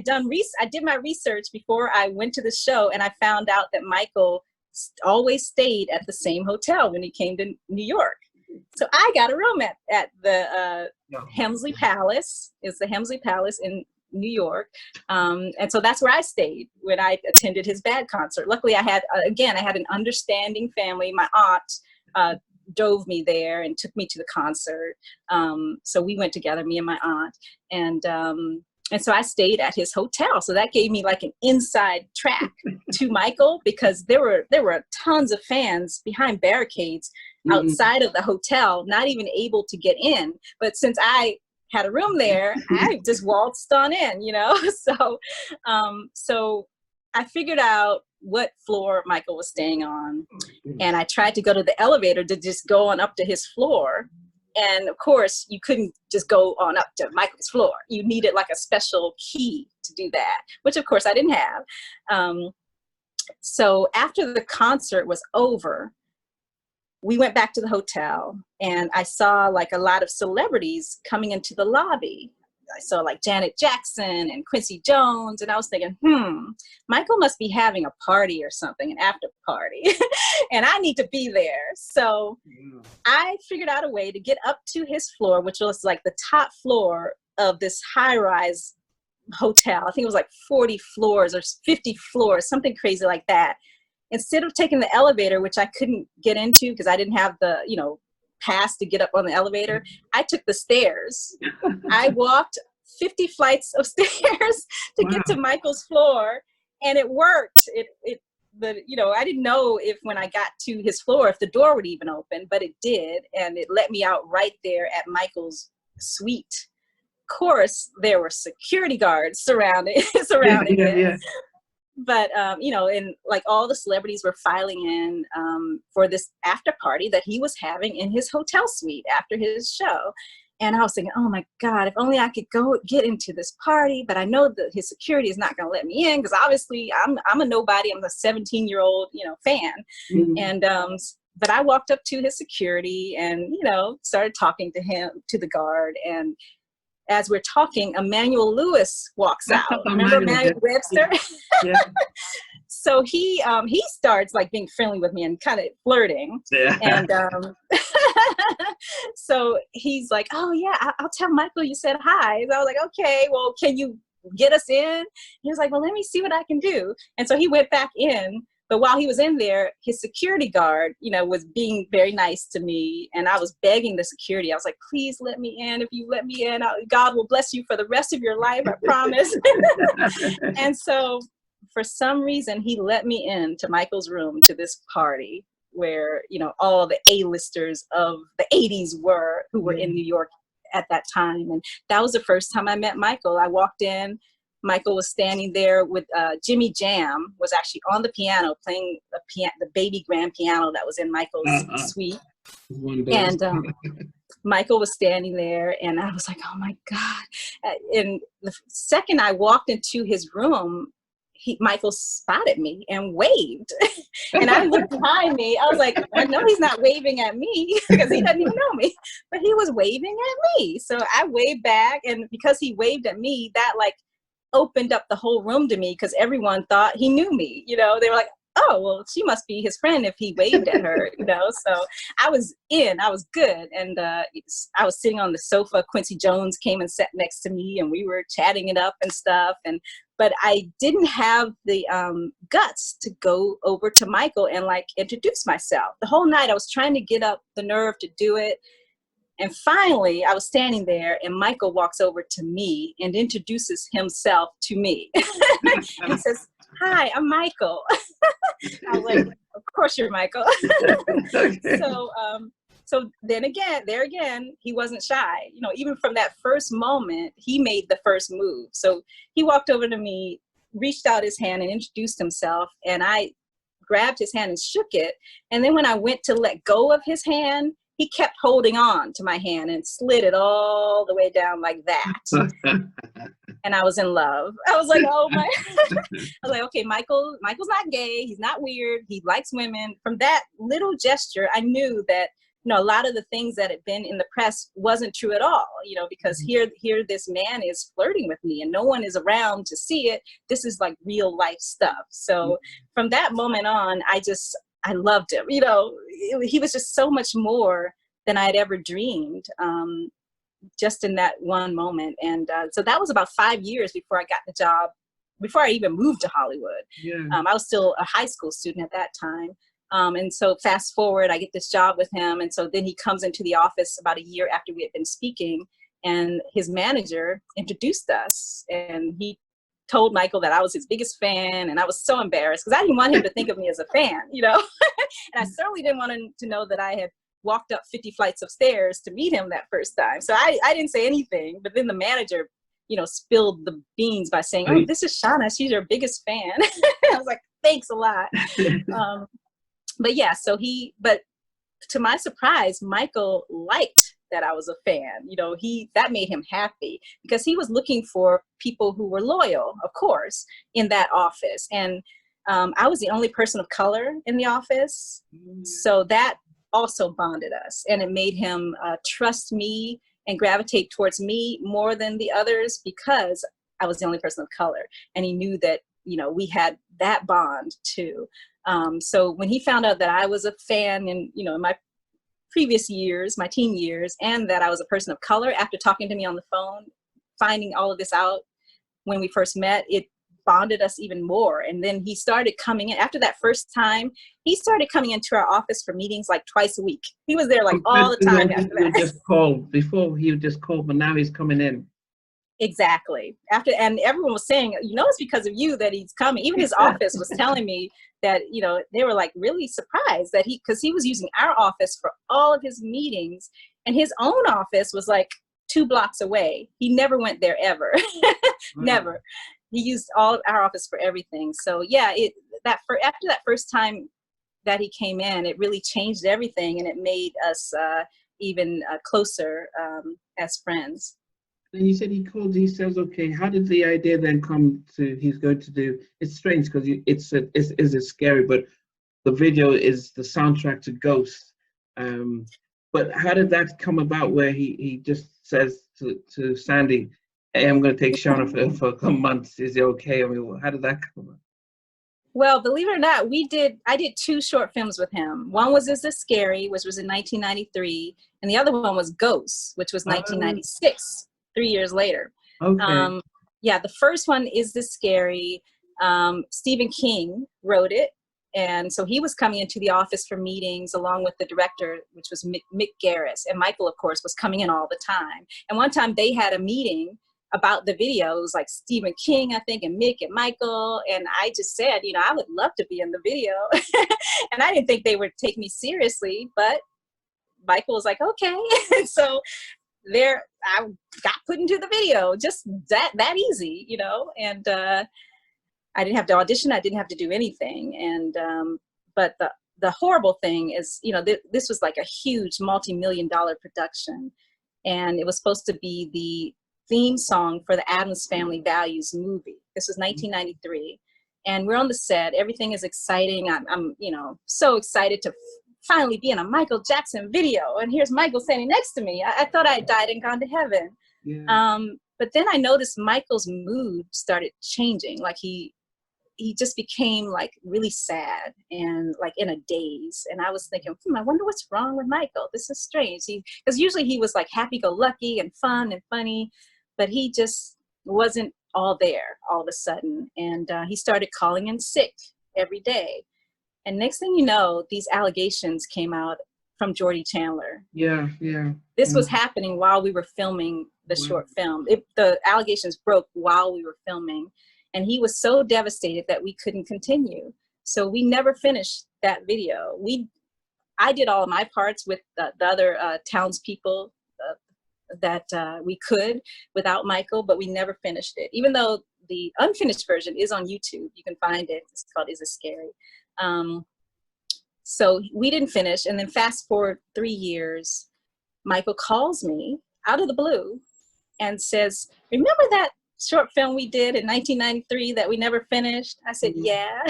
Speaker 1: did my research before I went to the show, and I found out that Michael always stayed at the same hotel when he came to New York. So I got a room at the
Speaker 2: No.
Speaker 1: Hemsley Palace. It's the Hemsley Palace in New York. And so that's where I stayed when I attended his bad concert. Luckily, I had an understanding family. My aunt drove me there and took me to the concert. So we went together, me and my aunt. And so I stayed at his hotel. So that gave me like an inside track to Michael, because there were tons of fans behind barricades outside of the hotel, not even able to get in. But since I had a room there, I just waltzed on in, you know? So I figured out what floor Michael was staying on, and I tried to go to the elevator to just go on up to his floor. And of course, you couldn't just go on up to Michael's floor. You needed like a special key to do that, which of course I didn't have. So after the concert was over, we went back to the hotel, and I saw like a lot of celebrities coming into the lobby. I saw like Janet Jackson and Quincy Jones, and I was thinking, Michael must be having a party or something, an after party, and I need to be there. So I figured out a way to get up to his floor, which was like the top floor of this high-rise hotel. I think it was like 40 floors or 50 floors, something crazy like that. Instead of taking the elevator, which I couldn't get into because I didn't have the, pass to get up on the elevator, I took the stairs. I walked 50 flights of stairs to get to Michael's floor, and it worked. I didn't know if when I got to his floor, if the door would even open, but it did. And it let me out right there at Michael's suite. Of course, there were security guards surrounding it. But, and like all the celebrities were filing in for this after party that he was having in his hotel suite after his show. And I was thinking, oh my God, if only I could go get into this party. But I know that his security is not going to let me in because obviously I'm a nobody. I'm a 17-year-old, fan. And but I walked up to his security and, started talking to him, to the guard. And as we're talking, Emmanuel Lewis walks out. Remember Emmanuel Webster?
Speaker 2: Yeah.
Speaker 1: So he starts like being friendly with me and kind of flirting.
Speaker 2: Yeah.
Speaker 1: And so he's like, oh yeah, I'll tell Michael you said hi. So I was like, okay, well, can you get us in? He was like, well, let me see what I can do. And so he went back in. But while he was in there, his security guard, was being very nice to me. And I was begging the security. I was like, please let me in. If you let me in, God will bless you for the rest of your life, I promise. And so for some reason, he let me in to Michael's room to this party where, all the A-listers of the 80s who were in New York at that time. And that was the first time I met Michael. I walked in. Michael was standing there with Jimmy Jam was actually on the piano playing the baby grand piano that was in Michael's suite. And Michael was standing there, and I was like, oh my God. And the second I walked into his room, Michael spotted me and waved. And I looked behind me. I was like, I know he's not waving at me because he doesn't even know me, but he was waving at me. So I waved back, and because he waved at me, that like opened up the whole room to me because everyone thought he knew me. They were like, oh, well, she must be his friend if he waved at her, So I was good. And I was sitting on the sofa. Quincy Jones came and sat next to me, and we were chatting it up and stuff. But I didn't have the guts to go over to Michael and like introduce myself. The whole night I was trying to get up the nerve to do it. And finally, I was standing there, and Michael walks over to me and introduces himself to me. He says, hi, I'm Michael. I was like, of course you're Michael.
Speaker 2: Okay.
Speaker 1: So then again, he wasn't shy. Even from that first moment, he made the first move. So he walked over to me, reached out his hand and introduced himself. And I grabbed his hand and shook it. And then when I went to let go of his hand, he kept holding on to my hand and slid it all the way down like that. And I was in love. I was like, oh my. I was like, okay, Michael's not gay. He's not weird. He likes women. From that little gesture, I knew that, a lot of the things that had been in the press wasn't true at all, because here this man is flirting with me and no one is around to see it. This is like real life stuff. So from that moment on, I loved him. He was just so much more than I had ever dreamed, just in that one moment. And so that was about 5 years before I got the job, before I even moved to Hollywood.
Speaker 2: Yeah.
Speaker 1: I was still a high school student at that time. And so fast forward, I get this job with him. And so then he comes into the office about a year after we had been speaking, and his manager introduced us, and he told Michael that I was his biggest fan, and I was so embarrassed because I didn't want him to think of me as a fan, and I certainly didn't want him to know that I had walked up 50 flights of stairs to meet him that first time. So I didn't say anything, but then the manager, spilled the beans by saying, oh, this is Shana, she's your biggest fan. I was like, thanks a lot. But yeah, but to my surprise, Michael liked that I was a fan. That made him happy because he was looking for people who were loyal, of course, in that office. And I was the only person of color in the office. So that also bonded us, and it made him trust me and gravitate towards me more than the others, because I was the only person of color, and he knew that, you know, we had that bond too. So when he found out that I was a fan in, you know, in my previous years, my teen years, and that I was a person of color, after talking to me on the phone, finding all of this out when we first met, it bonded us even more. And then he started coming in after that first time. He started coming into our office for meetings like twice a week. He was there like all the time after
Speaker 2: You
Speaker 1: that.
Speaker 2: just called before, he would just call, but now he's coming in.
Speaker 1: Exactly. After, and everyone was saying, you know, it's because of you that he's coming. Even his office was telling me that, you know, they were like really surprised that because he was using our office for all of his meetings, and his own office was like 2 blocks away. He never went there ever. Never. He used all of our office for everything. So yeah, after that first time that he came in, it really changed everything, and it made us even closer as friends.
Speaker 2: And you said he called, he says, okay, how did the idea then come to, he's going to do, it's strange because it's scary, but the video is the soundtrack to Ghost. But how did that come about where he just says to Sandy, hey, I'm going to take Shana for a couple months. Is it okay? I mean, how did that come about?
Speaker 1: Well, believe it or not, I did 2 short films with him. One was Is This Scary, which was in 1993, and the other one was Ghosts, which was 1996, 3 years later.
Speaker 2: Okay.
Speaker 1: Yeah, the first one, Is This Scary, Stephen King wrote it, and so he was coming into the office for meetings along with the director, which was Mick Garris, and Michael, of course, was coming in all the time. And one time they had a meeting about the video. It was like Stephen King, I think, and Mick and Michael. And I just said, you know, I would love to be in the video. And I didn't think they would take me seriously, but Michael was like, okay. So there, I got put into the video, just that easy, you know. And I didn't have to audition. I didn't have to do anything. And but the horrible thing is, you know, this was like a huge multi-million-dollar production, and it was supposed to be the theme song for the Addams Family Values movie. This was 1993, and we're on the set. Everything is exciting. I'm you know, so excited to finally be in a Michael Jackson video, and here's Michael standing next to me. I thought I had died and gone to heaven.
Speaker 2: Yeah.
Speaker 1: But then I noticed Michael's mood started changing. Like he just became like really sad and like in a daze. And I was thinking, I wonder what's wrong with Michael. This is strange. Because usually he was like happy-go-lucky and fun and funny, but he just wasn't all there all of a sudden. And he started calling in sick every day. And next thing you know, these allegations came out from Jordy Chandler.
Speaker 2: Yeah.
Speaker 1: This was happening while we were filming the short film. The allegations broke while we were filming. And he was so devastated that we couldn't continue. So we never finished that video. I did all of my parts with the other townspeople that we could without Michael, but we never finished it. Even though the unfinished version is on YouTube, you can find it. It's called Is It Scary? So we didn't finish. And then fast forward 3 years, Michael calls me out of the blue and says, remember that short film we did in 1993 that we never finished? I said, yeah.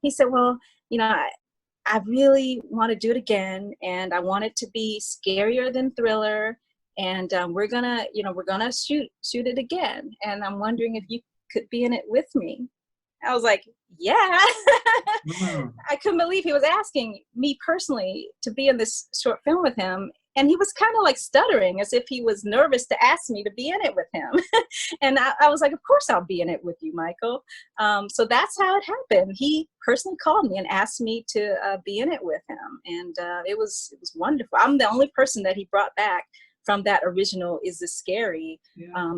Speaker 1: He said, well, you know, I really want to do it again, and I want it to be scarier than Thriller, and we're gonna shoot it again, and I'm wondering if you could be in it with me. I was like, yeah. I couldn't believe he was asking me personally to be in this short film with him. And he was kind of like stuttering as if he was nervous to ask me to be in it with him. And I was like, of course I'll be in it with you, Michael. So that's how it happened. He personally called me and asked me to be in it with him. And it was wonderful. I'm the only person that he brought back from that original Is This Scary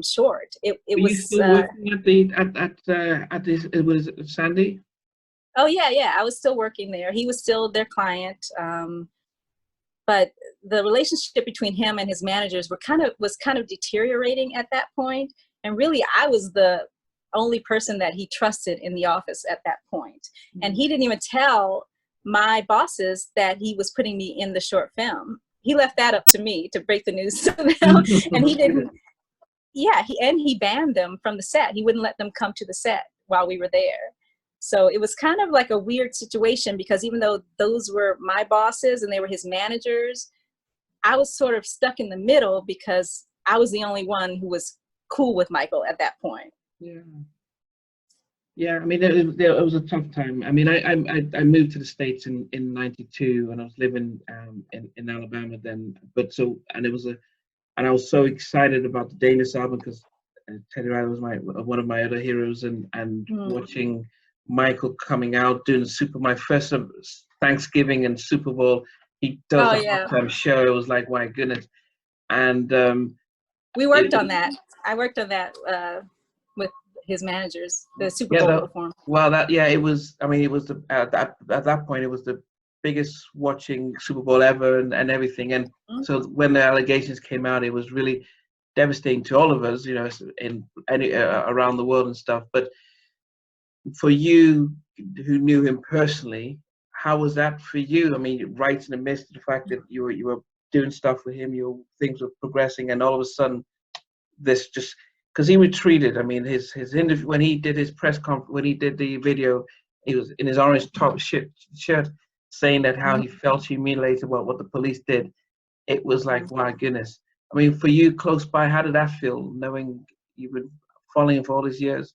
Speaker 1: short. It
Speaker 2: Were
Speaker 1: was
Speaker 2: you still working at this, it was Sandy?
Speaker 1: Oh yeah, I was still working there. He was still their client. But the relationship between him and his managers was kind of deteriorating at that point. And really, I was the only person that he trusted in the office at that point. And he didn't even tell my bosses that he was putting me in the short film. He left that up to me to break the news to them. And he didn't, he banned them from the set. He wouldn't let them come to the set while we were there. So it was kind of like a weird situation, because even though those were my bosses and they were his managers, I was sort of stuck in the middle because I was the only one who was cool with Michael at that point.
Speaker 2: Yeah. Yeah, I mean, it was a tough time. I mean, I moved to the States in '92, and I was living in Alabama then. But so, and it was a, and I was so excited about the Danish album because Teddy Riley was one of my other heroes, and
Speaker 1: Mm.
Speaker 2: watching Michael coming out doing my first Thanksgiving and Super Bowl, he does
Speaker 1: Oh
Speaker 2: a
Speaker 1: yeah,
Speaker 2: halftime show. It was like, my goodness, and
Speaker 1: we
Speaker 2: it
Speaker 1: worked on
Speaker 2: was,
Speaker 1: that. I worked on that with his managers, the Super
Speaker 2: yeah,
Speaker 1: Bowl performance.
Speaker 2: well, that, yeah, it was. I mean, it was at that point, it was the biggest watching Super Bowl ever, and everything. And so when the allegations came out, it was really devastating to all of us, in any around the world and stuff. But for you, who knew him personally, how was that for you? I mean, right in the midst of the fact that you were doing stuff with him, things were progressing, and all of a sudden, this just, because he retreated. I mean, his interview, when he did his press conference, when he did the video, he was in his orange shirt, saying that how he felt humiliated about what the police did. It was like, my goodness. I mean, for you close by, how did that feel, knowing you've been following him for all these years?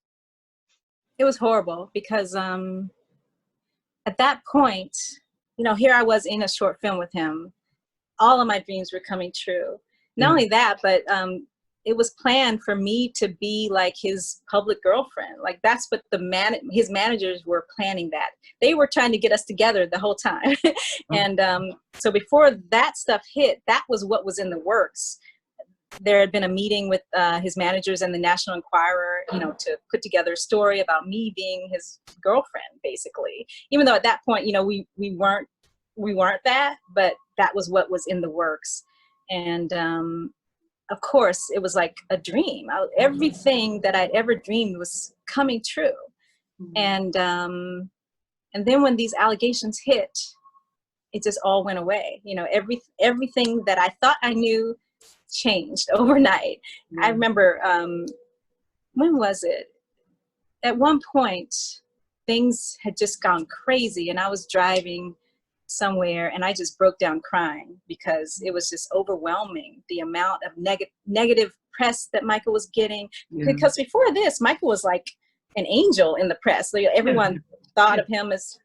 Speaker 1: It was horrible because at that point, here I was in a short film with him. All of my dreams were coming true. Not
Speaker 2: Yeah.
Speaker 1: only that, but it was planned for me to be like his public girlfriend. Like that's what his managers were planning that. They were trying to get us together the whole time.
Speaker 2: Oh,
Speaker 1: And so before that stuff hit, that was what was in the works. There had been a meeting with his managers and the National Enquirer, to put together a story about me being his girlfriend, basically. Even though at that point, we weren't that, but that was what was in the works. And of course, it was like a dream. Everything that I'd ever dreamed was coming true. And then when these allegations hit, it just all went away. Everything that I thought I knew changed overnight. I remember, when was it? At one point, things had just gone crazy, and I was driving somewhere and I just broke down crying because it was just overwhelming, the amount of negative press that Michael was getting. Because before this, Michael was like an angel in the press. Like, everyone thought of him as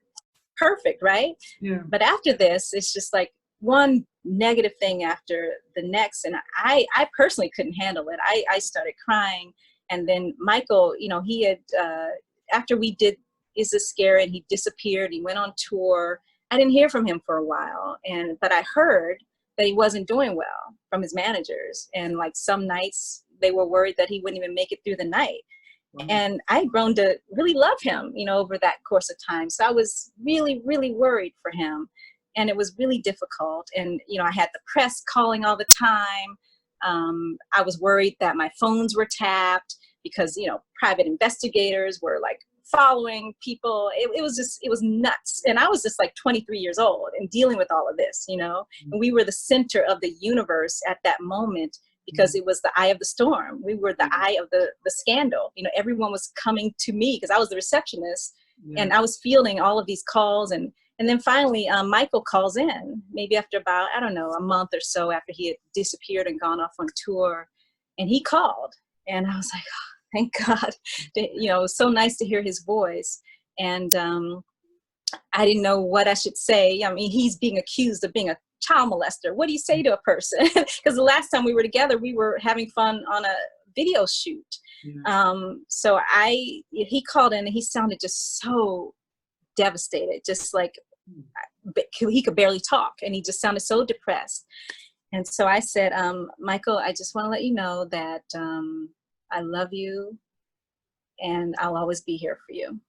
Speaker 1: perfect, right?
Speaker 2: Yeah.
Speaker 1: But after this, it's just like one negative thing after the next. And I personally couldn't handle it. I started crying. And then Michael, he had, after we did Is This Scary, and he disappeared, he went on tour. I didn't hear from him for a while. But I heard that he wasn't doing well from his managers. And like some nights they were worried that he wouldn't even make it through the night. And I'd grown to really love him, over that course of time. So I was really, really worried for him. And it was really difficult. And, I had the press calling all the time. I was worried that my phones were tapped because, private investigators were like following people. It was nuts. And I was just like 23 years old and dealing with all of this, and we were the center of the universe at that moment, because it was the eye of the storm. We were the eye of the scandal. Everyone was coming to me because I was the receptionist, and I was fielding all of these calls. And then finally, Michael calls in, maybe after about, I don't know, a month or so after he had disappeared and gone off on tour. And he called, and I was like, oh, thank God. It was so nice to hear his voice. And I didn't know what I should say. I mean, he's being accused of being a child molester. What do you say to a person? Because the last time we were together, we were having fun on a video shoot. So he called in and he sounded just so devastated, just like he could barely talk, and he just sounded so depressed. And so I said, Michael, I just want to let you know that I love you and I'll always be here for you.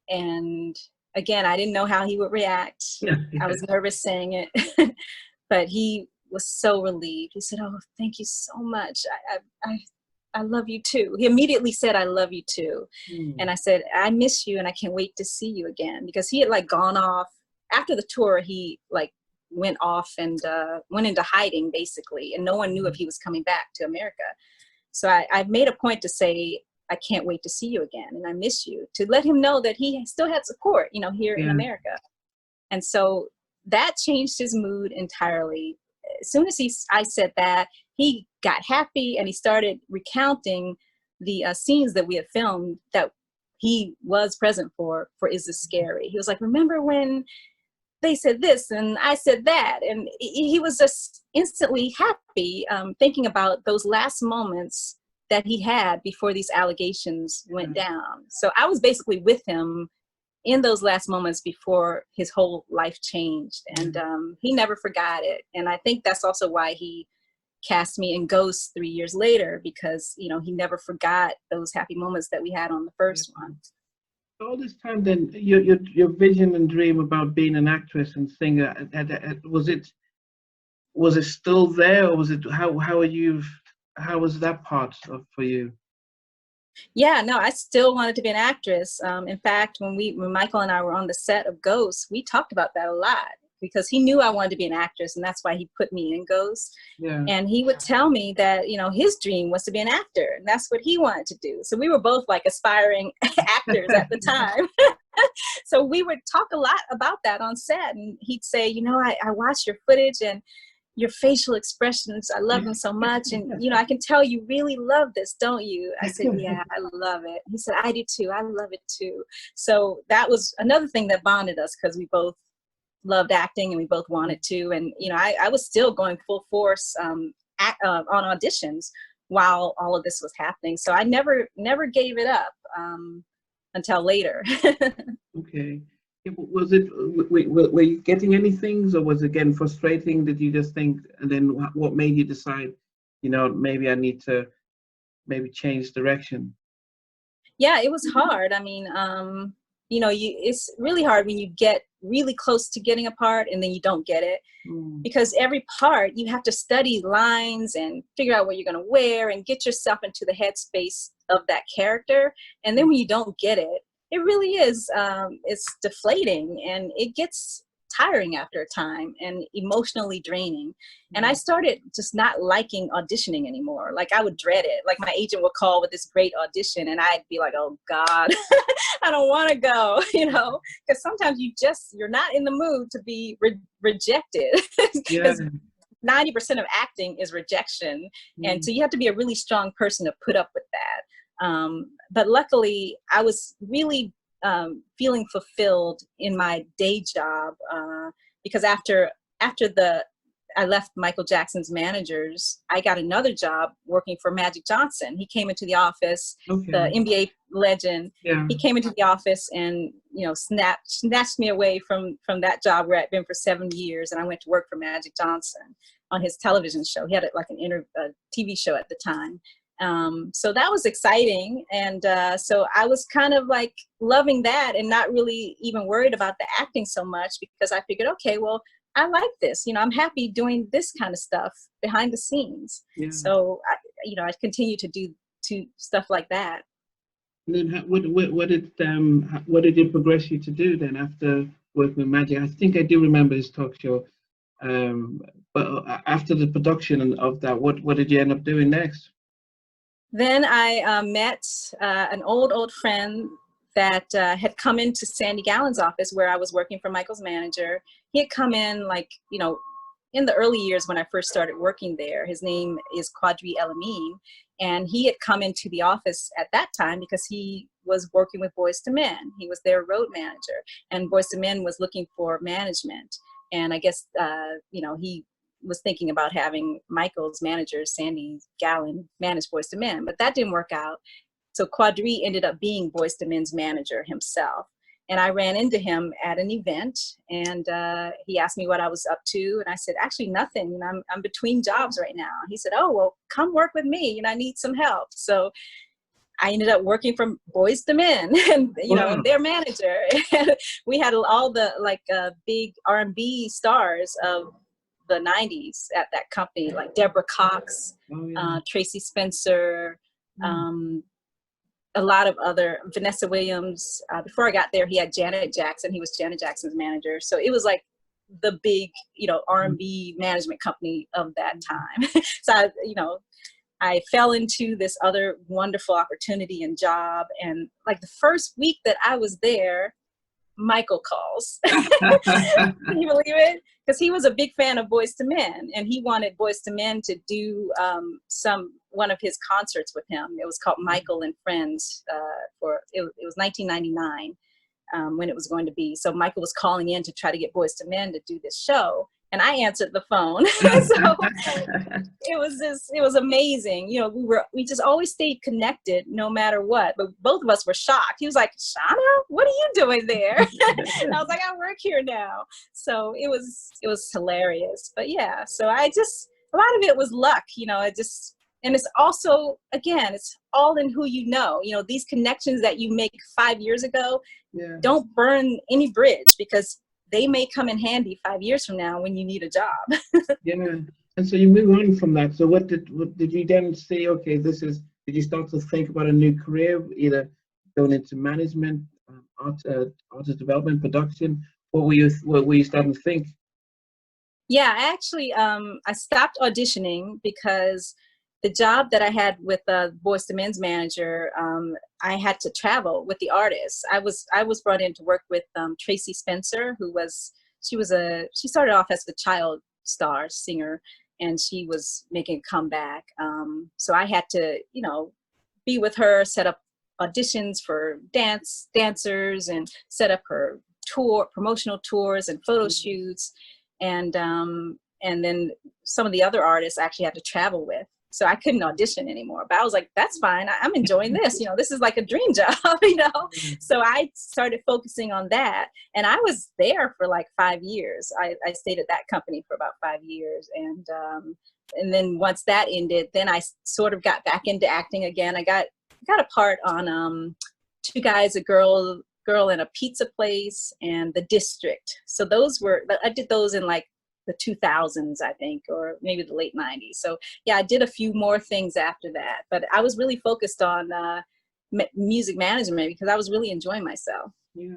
Speaker 1: And again, I didn't know how he would react. I was nervous saying it, but he was so relieved. He said, oh, thank you so much. I love you too. He immediately said, I love you too. And I said, I miss you and I can't wait to see you again, because he had like gone off after the tour. He like went off and went into hiding basically. And no one knew if he was coming back to America. So I made a point to say, I can't wait to see you again, and I miss you, to let him know that he still had support, here in
Speaker 2: Yeah.
Speaker 1: America. And so that changed his mood entirely. As soon as I said that, he got happy, and he started recounting the scenes that we had filmed that he was present for Is This Scary? He was like, remember when they said this and I said that? And he was just instantly happy, thinking about those last moments that he had before these allegations went down. So I was basically with him in those last moments before his whole life changed. And he never forgot it. And I think that's also why he cast me in Ghost 3 years later, because, he never forgot those happy moments that we had on the first one.
Speaker 2: All this time, then your vision and dream about being an actress and singer, was it still there, or was it how was that part for you?
Speaker 1: Yeah, no, I still wanted to be an actress. In fact, when Michael and I were on the set of Ghost, we talked about that a lot, because he knew I wanted to be an actress, and that's why he put me in Ghost.
Speaker 2: Yeah.
Speaker 1: And he would tell me that, his dream was to be an actor, and that's what he wanted to do. So we were both like aspiring actors at the time. So we would talk a lot about that on set, and he'd say, I watched your footage and your facial expressions, I love them so much. And, I can tell you really love this, don't you? I said, yeah, I love it. He said, I do too. I love it too. So that was another thing that bonded us, because we both loved acting and we both wanted to. And, I was still going full force on auditions while all of this was happening. So I never gave it up until later.
Speaker 2: Okay. Yeah, but were you getting any things, or was it getting frustrating? Did you just think, and then what made you decide, maybe I need to change direction?
Speaker 1: Yeah, it was hard. I mean, it's really hard when you get really close to getting a part and then you don't get it, because every part you have to study lines and figure out what you're going to wear and get yourself into the headspace of that character. And then when you don't get it, it really is, it's deflating, and it gets tiring after a time and emotionally draining. And I started just not liking auditioning anymore. Like, I would dread it. Like, my agent would call with this great audition and I'd be like, oh God, I don't want to go, because sometimes you're not in the mood to be rejected.
Speaker 2: Yeah.
Speaker 1: 90% of acting is rejection. And so you have to be a really strong person to put up with that. But luckily, I was really feeling fulfilled in my day job, because after I left Michael Jackson's managers, I got another job working for Magic Johnson. He came into the office, the NBA legend.
Speaker 2: Yeah.
Speaker 1: He came into the office and, snatched me away from that job where I'd been for 7 years. And I went to work for Magic Johnson on his television show. He had a TV show at the time. So that was exciting. And so I was kind of like loving that and not really even worried about the acting so much, because I figured, okay, well, I like this, I'm happy doing this kind of stuff behind the scenes. Yeah. So I continue to do stuff like that.
Speaker 2: And then what did it progress you to do then after working with Magic? I think I do remember his talk show. But after the production of that, what did you end up doing next?
Speaker 1: Then I met an old friend that had come into Sandy Gallen's office where I was working for Michael's manager. He had come in in the early years when I first started working there. His name is Quadri El-Amin, and he had come into the office at that time because he was working with Boyz II Men. He was their road manager, and Boyz II Men was looking for management. And I guess, he was thinking about having Michael's manager, Sandy Gallen, manage Boyz II Men, but that didn't work out. So Quadri ended up being Boyz II Men's manager himself. And I ran into him at an event, and he asked me what I was up to. And I said, actually nothing, I'm between jobs right now. He said, oh, well, come work with me, I need some help. So I ended up working for Boyz II Men, and and their manager. And we had all the big R&B stars of the 90s at that company, like Deborah Cox, Tracy Spencer, a lot of other, Vanessa Williams. Before I got there, he had Janet Jackson. He was Janet Jackson's manager. So it was like the big, R&B management company of that time. So, I fell into this other wonderful opportunity and job. And like the first week that I was there, Michael calls. Can you believe it? Because he was a big fan of Boyz II Men, and he wanted Boyz II Men to do one of his concerts with him. It was called Michael and Friends. It was 1999 when it was going to be. So Michael was calling in to try to get Boyz II Men to do this show, and I answered the phone. So it was amazing. You know, we just always stayed connected no matter what. But both of us were shocked. He was like, "Shana, what are you doing there?" And I was like, "I work here now." So it was hilarious. But yeah, so a lot of it was luck. You know, and it's also, again, it's all in who you know. You know, these connections that you make 5 years ago, don't burn any bridge, because they may come in handy 5 years from now when you need a job.
Speaker 2: Yeah. And so you move on from that. So what did you then say, okay, did you start to think about a new career, either going into management, artist development, production? What were you starting to think?
Speaker 1: Yeah, actually, I stopped auditioning because the job that I had with the Boyz II Men's manager, I had to travel with the artists. I was brought in to work with Tracy Spencer, she started off as a child star singer, and she was making a comeback. So I had to, you know, be with her, set up auditions for dancers, and set up her promotional tours and photo shoots. And then some of the other artists I actually had to travel with. So I couldn't audition anymore. But I was like, that's fine. I'm enjoying this. You know, this is like a dream job, you know? So I started focusing on that. And I was there for like 5 years. I stayed at that company for about 5 years. And then once that ended, then I sort of got back into acting again. I got a part on Two Guys, a Girl in a Pizza Place, and The District. So I did those in like the 2000s, I think, or maybe the late 90s. So yeah, I did a few more things after that, but I was really focused on music management because I was really enjoying myself.
Speaker 2: Yeah.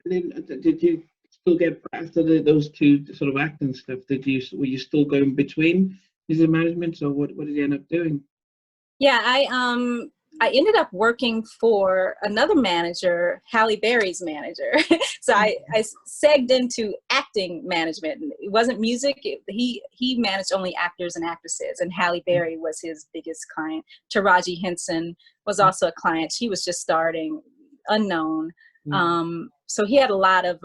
Speaker 2: And then did you still get, after those two sort of acting stuff, were you still going between music management, or what did you end up doing?
Speaker 1: Yeah, I ended up working for another manager, Halle Berry's manager. So I segged into acting management. It wasn't music. He managed only actors and actresses, and Halle Berry was his biggest client. Taraji Henson was also a client. She was just starting, unknown. So he had a lot of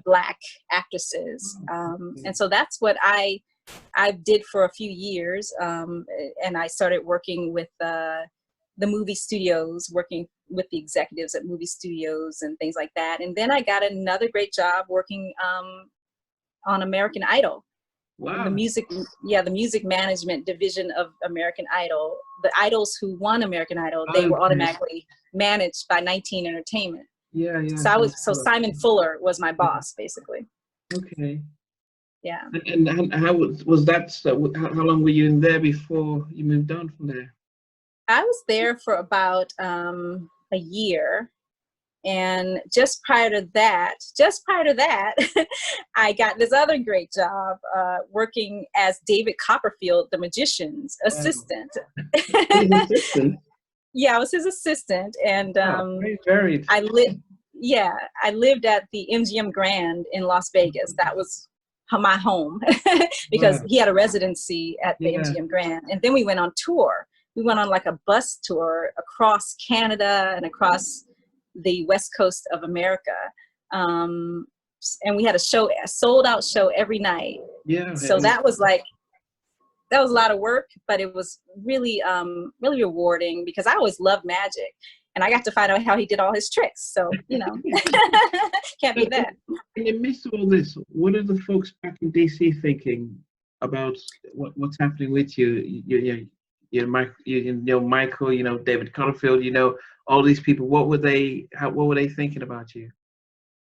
Speaker 1: Black actresses, and so that's what I did for a few years, and I started working with the movie studios, working with the executives at movie studios and things like that. And then I got another great job working on American Idol.
Speaker 2: Wow.
Speaker 1: The music management division of American Idol. The idols who won American Idol, they were automatically managed by 19 Entertainment.
Speaker 2: Yeah.
Speaker 1: So Simon Fuller was my boss, basically.
Speaker 2: Okay.
Speaker 1: Yeah.
Speaker 2: And how was that? How long were you in there before you moved on from there?
Speaker 1: I was there for about a year, and just prior to that, I got this other great job working as David Copperfield, the magician's assistant.
Speaker 2: His assistant?
Speaker 1: Yeah, I was his assistant, and
Speaker 2: very varied.
Speaker 1: I lived at the MGM Grand in Las Vegas. That was my home because he had a residency at the MGM Grand, and then we went on tour. We went on like a bus tour across Canada and across the West Coast of America. And we had a sold out show every night.
Speaker 2: Yeah.
Speaker 1: So that was a lot of work, but it was really, really rewarding because I always loved magic, and I got to find out how he did all his tricks. So, you know, can't beat that.
Speaker 2: In the midst of all this, what are the folks back in DC thinking about what's happening with you? Michael, David Copperfield, all these people. What were they thinking about you?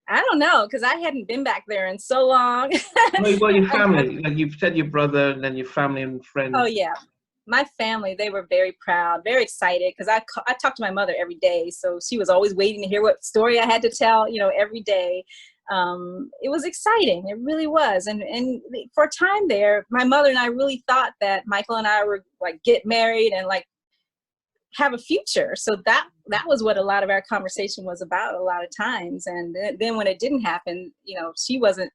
Speaker 1: I don't know, because I hadn't been back there in so long.
Speaker 2: Well, your family, like you've said, your brother, and then your family and friends.
Speaker 1: Oh yeah, my family, they were very proud, very excited, because I talked to my mother every day, so she was always waiting to hear what story I had to tell, every day. it was exciting. It really was. And for a time there, my mother and I really thought that Michael and I were like get married and like have a future. So that was what a lot of our conversation was about a lot of times. And then when it didn't happen, you know, she wasn't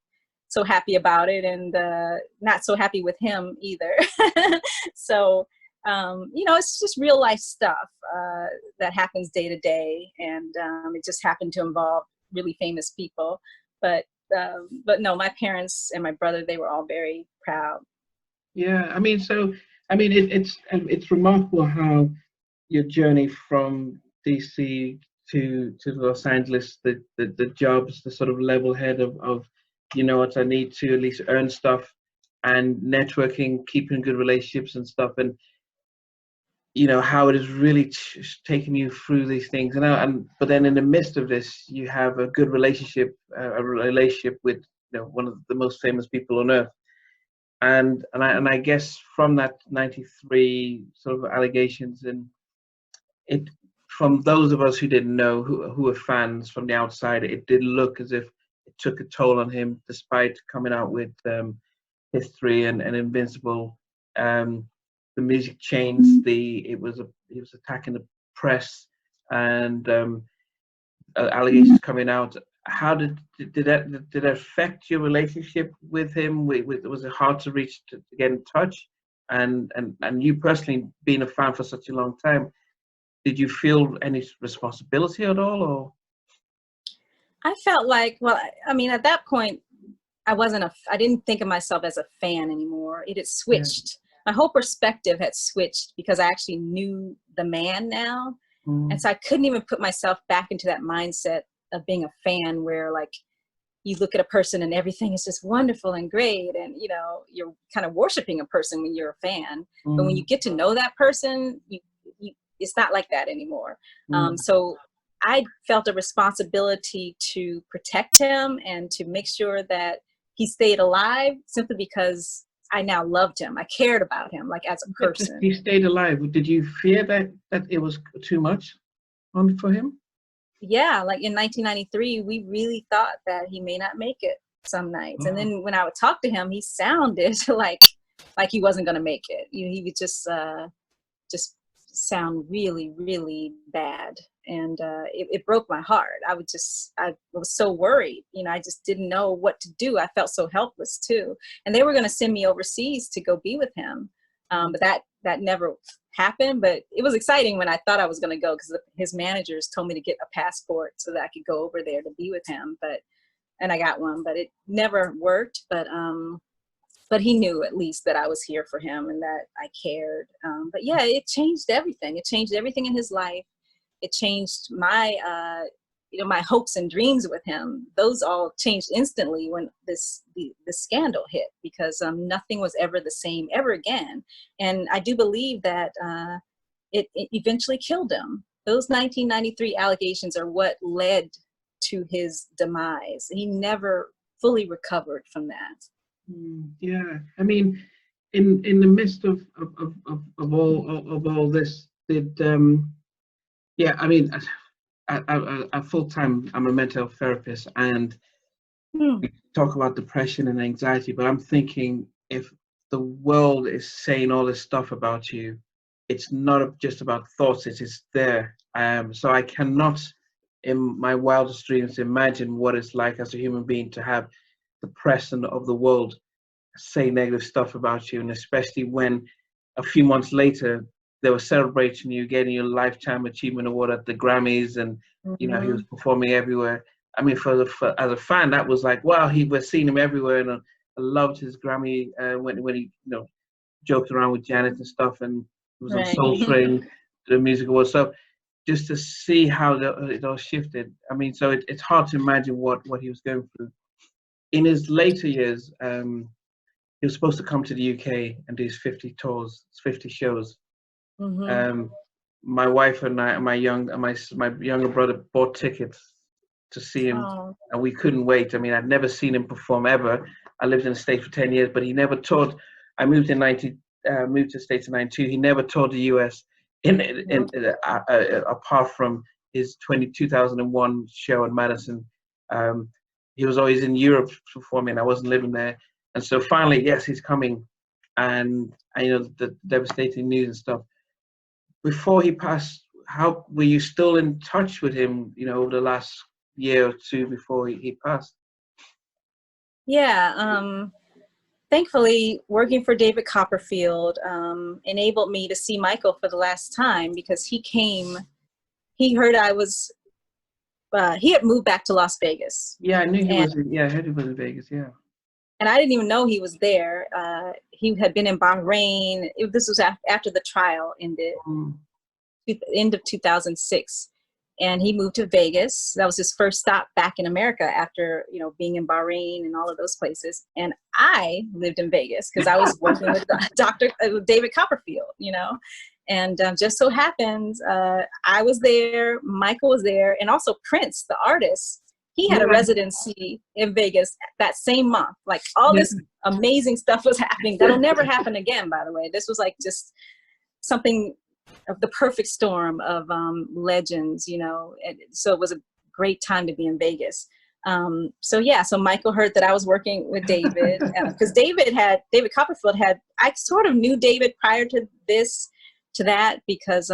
Speaker 1: so happy about it, and not so happy with him either. So you know, it's just real life stuff that happens day to day, and it just happened to involve really famous people. But no, my parents and my brother, they were all very proud.
Speaker 2: Yeah, I mean, so I mean, it's remarkable how your journey from DC to Los Angeles, the jobs, the sort of level head of, you know what, I need to at least earn stuff, and networking, keeping good relationships and stuff, and you know how it has really taken you through these things, and but then in the midst of this, you have a good relationship, a relationship with, you know, one of the most famous people on earth. And I guess from that 93 sort of allegations, and it, from those of us who didn't know, who were fans from the outside, it did look as if it took a toll on him, despite coming out with History and Invincible. The music changed. He was attacking the press, and allegations coming out. How did that affect your relationship with him? Was it hard to reach to get in touch? And you personally, being a fan for such a long time, did you feel any responsibility at all, or?
Speaker 1: I felt like, well, I mean, at that point, I didn't think of myself as a fan anymore. It had
Speaker 2: Yeah.
Speaker 1: switched. My whole perspective had switched because I actually knew the man now. And
Speaker 2: Mm.
Speaker 1: so I couldn't even put myself back into that mindset of being a fan where like you look at a person and everything is just wonderful and great. And, you know, you're kind of worshiping a person when you're a fan. But when you
Speaker 2: Mm.
Speaker 1: get to know that person, it's not like that anymore.
Speaker 2: Mm.
Speaker 1: So I felt a responsibility to protect him and to make sure that he stayed alive, simply because I now loved him. I cared about him like as a
Speaker 2: But just
Speaker 1: person.
Speaker 2: he stayed alive. Did you fear that it was too much on for him?
Speaker 1: Yeah, like in 1993, we really thought that he may not make it some nights. And
Speaker 2: Oh.
Speaker 1: then when I would talk to him, he sounded like he wasn't going to make it. You know, he would just sound really, really bad. And it broke my heart. I was so worried. You know, I just didn't know what to do. I felt so helpless too. And they were going to send me overseas to go be with him. But that never happened. But it was exciting when I thought I was going to go, because his managers told me to get a passport so that I could go over there to be with him. And I got one, but it never worked. But he knew at least that I was here for him and that I cared. But yeah, it changed everything. It changed everything in his life. It changed my, my hopes and dreams with him. Those all changed instantly when the scandal hit, because nothing was ever the same ever again. And I do believe that it eventually killed him. Those 1993 allegations are what led to his demise. He never fully recovered from that.
Speaker 2: Yeah, I mean, in the midst of all this, did yeah, I mean, at full time, I'm a mental health therapist, and
Speaker 1: Hmm.
Speaker 2: we talk about depression and anxiety. But I'm thinking, if the world is saying all this stuff about you, it's not just about thoughts; it's there. So I cannot, in my wildest dreams, imagine what it's like as a human being to have the press and of the world say negative stuff about you, and especially when a few months later they were celebrating you getting your lifetime achievement award at the Grammys, and you know he was
Speaker 1: Mhm.
Speaker 2: performing everywhere. I mean, as a fan, that was like, wow, we're seeing him everywhere, and I loved his Grammy when he, you know, joked around with Janet and stuff, and it was on
Speaker 1: Right.
Speaker 2: Soul Train, the music award. So just to see how it all shifted. I mean, so it's hard to imagine what he was going through in his later years. He was supposed to come to the UK and do his 50 tours, 50 shows.
Speaker 1: Mhm.
Speaker 2: Um, my wife and I, my younger brother bought tickets to see him,
Speaker 1: Oh.
Speaker 2: and we couldn't wait. I mean, I'd never seen him perform ever. I lived in the States for 10 years, but he never toured. I moved moved to the States in '92. He never toured the US apart from his 2001 show in Madison. he was always in Europe performing. I wasn't living there, and so finally, yes, he's coming, and you know the devastating news and stuff. Before he passed, how were you still in touch with him? You know, over the last year or two before he passed.
Speaker 1: Yeah. Thankfully, working for David Copperfield enabled me to see Michael for the last time, because he came. He heard I was. He had moved back to Las Vegas,
Speaker 2: Yeah, I knew he
Speaker 1: and
Speaker 2: was. Yeah, I heard he was in Vegas. Yeah.
Speaker 1: I didn't even know he was there. He had been in Bahrain. This was after the trial ended,
Speaker 2: Mm.
Speaker 1: end of 2006, and he moved to Vegas. That was his first stop back in America after, you know, being in Bahrain and all of those places. And I lived in Vegas because I was working with Dr. David Copperfield, you know. And just so happens, I was there, Michael was there, and also Prince, the artist. He had a
Speaker 2: Yeah.
Speaker 1: residency in Vegas that same month. Like, all
Speaker 2: Yeah.
Speaker 1: this amazing stuff was happening. That'll never happen again, by the way. This was like just something of the perfect storm of legends, you know. And so it was a great time to be in Vegas. So yeah, so Michael heard that I was working with David, because David Copperfield had, I sort of knew David prior to that, because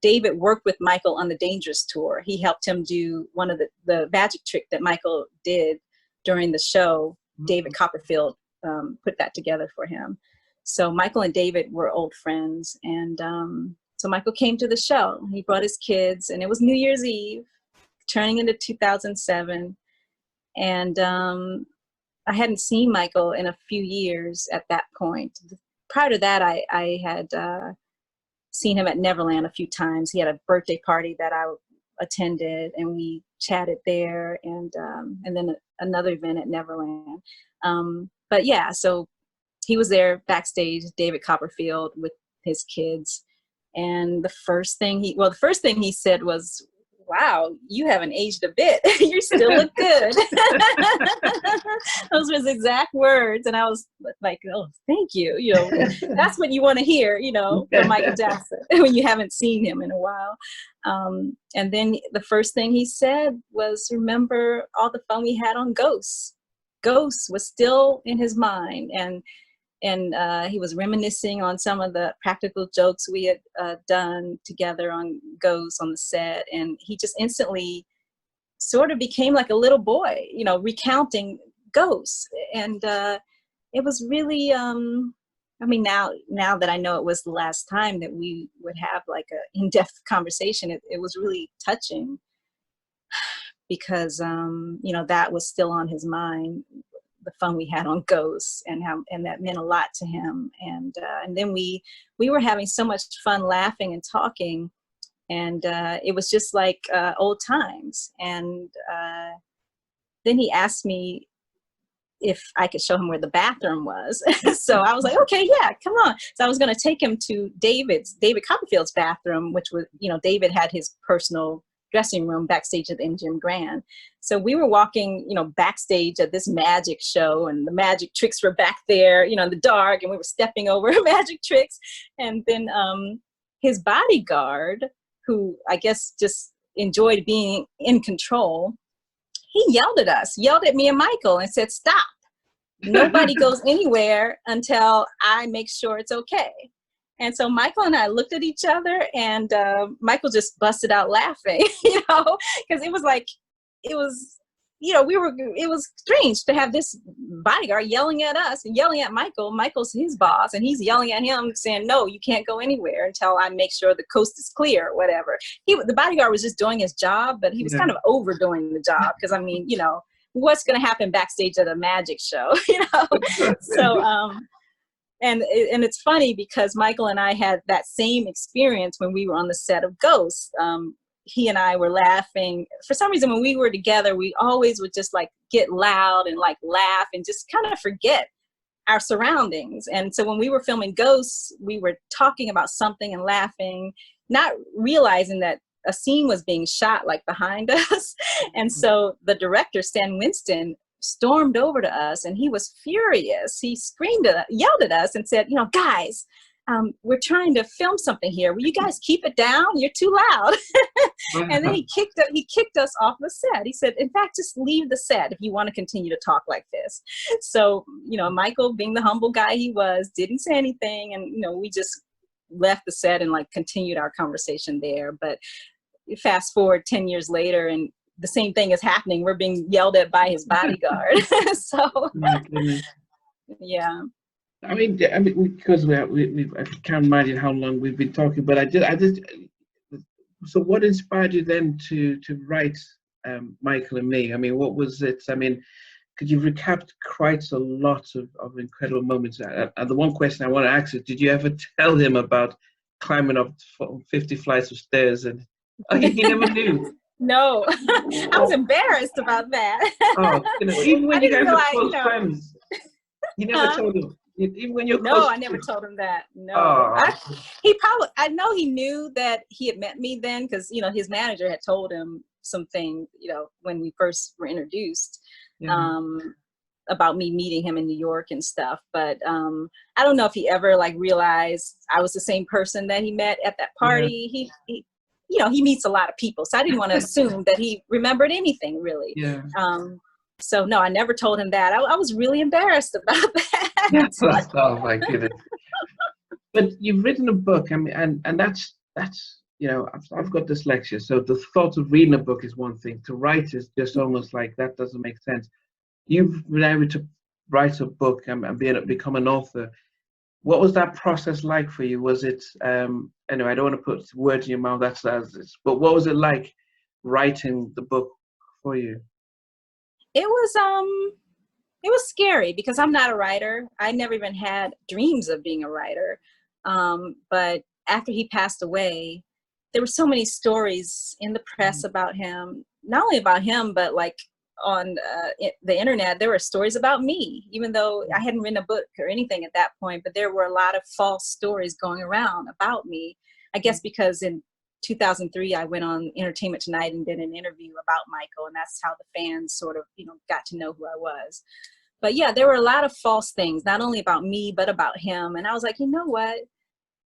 Speaker 1: David worked with Michael on the Dangerous tour. He helped him do one of the magic trick that Michael did during the show. David Copperfield put that together for him. So Michael and David were old friends. And so Michael came to the show. He brought his kids, and it was New Year's Eve, turning into 2007. And I hadn't seen Michael in a few years at that point. Prior to that, I had seen him at Neverland a few times. He had a birthday party that I attended, and we chatted there, and then another event at Neverland. But yeah, so he was there backstage, David Copperfield, with his kids. And the first thing he said was, "Wow, you haven't aged a bit. You still look good." Those were his exact words. And I was like, "Oh, thank you. You know, that's what you want to hear, you know, from Michael Jackson when you haven't seen him in a while." And then the first thing he said was, "Remember all the fun we had on Ghosts." Ghosts was still in his mind. And he was reminiscing on some of the practical jokes we had done together on Ghosts on the set. And he just instantly sort of became like a little boy, you know, recounting Ghosts. And it was really, I mean, now that I know it was the last time that we would have like a in-depth conversation, it was really touching, because, you know, that was still on his mind, the fun we had on Ghosts, and that meant a lot to him. And then we were having so much fun laughing and talking, and it was just like old times. And then he asked me if I could show him where the bathroom was. So I was like, okay, yeah, come on. So I was going to take him to David Copperfield's bathroom, which was, you know, David had his personal dressing room backstage at the MGM Grand. So we were walking, you know, backstage at this magic show, and the magic tricks were back there, you know, in the dark, and we were stepping over magic tricks. And then his bodyguard, who I guess just enjoyed being in control, he yelled at me and Michael, and said, "Stop. Nobody goes anywhere until I make sure it's okay." And so Michael and I looked at each other, and Michael just busted out laughing, you know, because it was like, it was, you know, it was strange to have this bodyguard yelling at us and yelling at Michael. Michael's his boss, and he's yelling at him saying, "No, you can't go anywhere until I make sure the coast is clear," or whatever. The bodyguard was just doing his job, but he was kind of overdoing the job, because, I mean, you know, what's going to happen backstage at a magic show, you know? So, and it's funny, because Michael and I had that same experience when we were on the set of Ghosts. He and I were laughing. For some reason, when we were together, we always would just like get loud and like laugh and just kind of forget our surroundings. And so when we were filming Ghosts, we were talking about something and laughing, not realizing that a scene was being shot like behind us. And so the director, Stan Winston, stormed over to us, and he was furious. He yelled at us and said, "You know, guys, we're trying to film something here. Will you guys keep it down? You're too loud. And then he kicked us off the set. He said, in fact, just leave the set if you want to continue to talk like this. So, Michael, being the humble guy he was, didn't say anything. And, we just left the set and like continued our conversation there. But fast forward 10 years later and the same thing is happening. We're being yelled at by his bodyguard. So,
Speaker 2: My goodness.
Speaker 1: yeah.
Speaker 2: I mean, because I can't imagine how long we've been talking, but I just. So, what inspired you then to write Michael and Me? I mean, what was it? I mean, because you've recapped quite a lot of incredible moments. And the one question I want to ask is, did you ever tell him about climbing up 50 flights of stairs? And he never knew.
Speaker 1: No, I was embarrassed about that.
Speaker 2: Oh, even when you guys are close friends, you never
Speaker 1: Huh?
Speaker 2: told him. Even when you're
Speaker 1: No,
Speaker 2: close.
Speaker 1: I never told him that. No,
Speaker 2: Oh.
Speaker 1: I know he knew that he had met me then because, his manager had told him something, when we first were introduced,
Speaker 2: Yeah.
Speaker 1: about me meeting him in New York and stuff. But I don't know if he ever like realized I was the same person that he met at that party. He he meets a lot of people. So I didn't want to assume that he remembered anything really.
Speaker 2: Yeah.
Speaker 1: So no, I never told him that. I was really embarrassed about that.
Speaker 2: Yes. Oh my goodness. But you've written a book, I mean, and that's I've got dyslexia, so the thought of reading a book is one thing. To write is just almost like that doesn't make sense. You've been able to write a book and become an author. What was that process like for you? Was it anyway? I don't want to put words in your mouth. But what was it like writing the book for you?
Speaker 1: It was scary because I'm not a writer. I never even had dreams of being a writer. But after he passed away, there were so many stories in the press about him, not only about him, but like on the internet, there were stories about me, even though I hadn't written a book or anything at that point, but there were a lot of false stories going around about me. I guess because in 2003, I went on Entertainment Tonight and did an interview about Michael, and that's how the fans sort of, got to know who I was. But yeah, there were a lot of false things, not only about me, but about him. And I was like, you know what?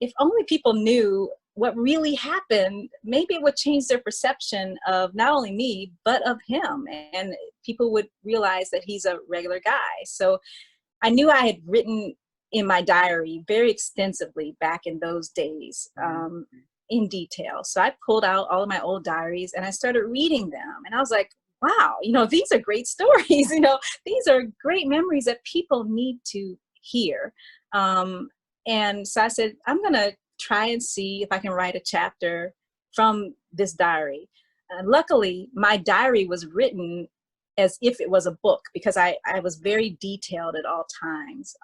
Speaker 1: If only people knew what really happened, maybe it would change their perception of not only me, but of him. And people would realize that he's a regular guy. So I knew I had written in my diary very extensively back in those days. In detail. So I pulled out all of my old diaries and I started reading them. And I was like, wow, these are great stories. These are great memories that people need to hear. And so I said, I'm going to try and see if I can write a chapter from this diary. Luckily, my diary was written as if it was a book because I was very detailed at all times.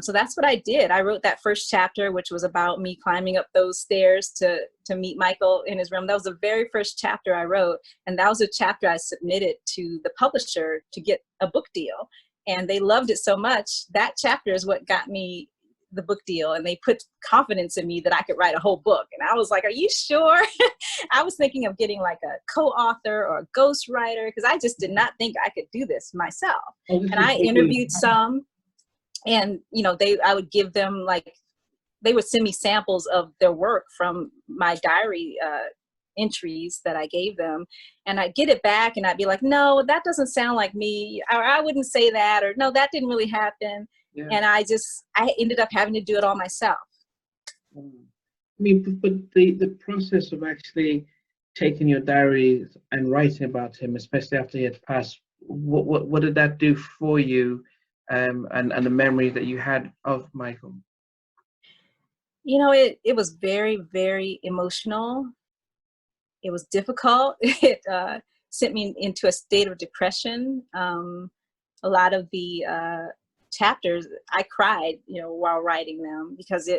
Speaker 1: So that's what I did. I wrote that first chapter, which was about me climbing up those stairs to meet Michael in his room. That was the very first chapter I wrote. And that was a chapter I submitted to the publisher to get a book deal. And they loved it so much. That chapter is what got me the book deal. And they put confidence in me that I could write a whole book. And I was like, are you sure? I was thinking of getting like a co-author or a ghostwriter because I just did not think I could do this myself. And I interviewed some. And, I would give them they would send me samples of their work from my diary entries that I gave them. And I'd get it back and I'd be like, no, that doesn't sound like me. Or I wouldn't say that. Or no, that didn't really happen. Yeah. And I ended up having to do it all myself.
Speaker 2: I mean, but the process of actually taking your diary and writing about him, especially after he had passed, what did that do for you? And the memory that you had of Michael?
Speaker 1: It was very, very emotional. It was difficult. It sent me into a state of depression. A lot of the chapters, I cried, while writing them because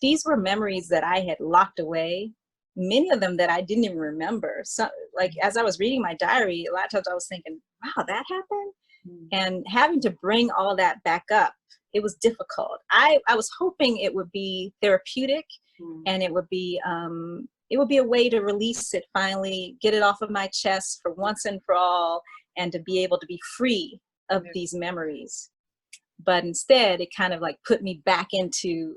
Speaker 1: these were memories that I had locked away. Many of them that I didn't even remember. So, as I was reading my diary, a lot of times I was thinking, wow, that happened? And having to bring all that back up, it was difficult. I was hoping it would be therapeutic and it would be a way to release it finally, get it off of my chest for once and for all, and to be able to be free of these memories. But instead, it kind of like put me back into,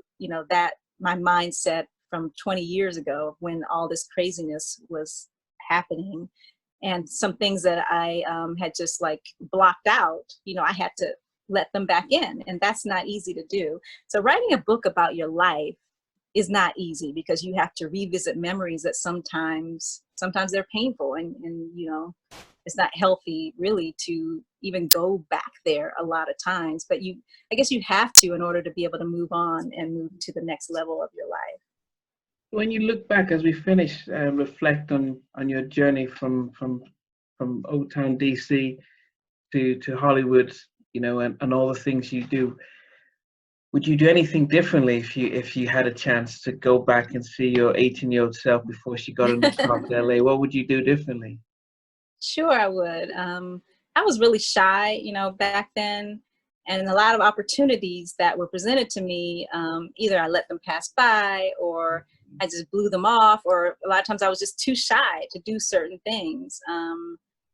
Speaker 1: that my mindset from 20 years ago when all this craziness was happening. And some things that I had just like blocked out, I had to let them back in. And that's not easy to do. So writing a book about your life is not easy because you have to revisit memories that sometimes they're painful, and it's not healthy really to even go back there a lot of times, but I guess you have to in order to be able to move on and move to the next level of your life.
Speaker 2: When you look back as we finish, reflect on your journey from Old Town DC to Hollywood, and all the things you do. Would you do anything differently if you had a chance to go back and see your 18-year-old self before she got in the car to LA? What would you do differently?
Speaker 1: Sure, I would. I was really shy, back then, and a lot of opportunities that were presented to me, either I let them pass by, or I just blew them off, or a lot of times I was just too shy to do certain things.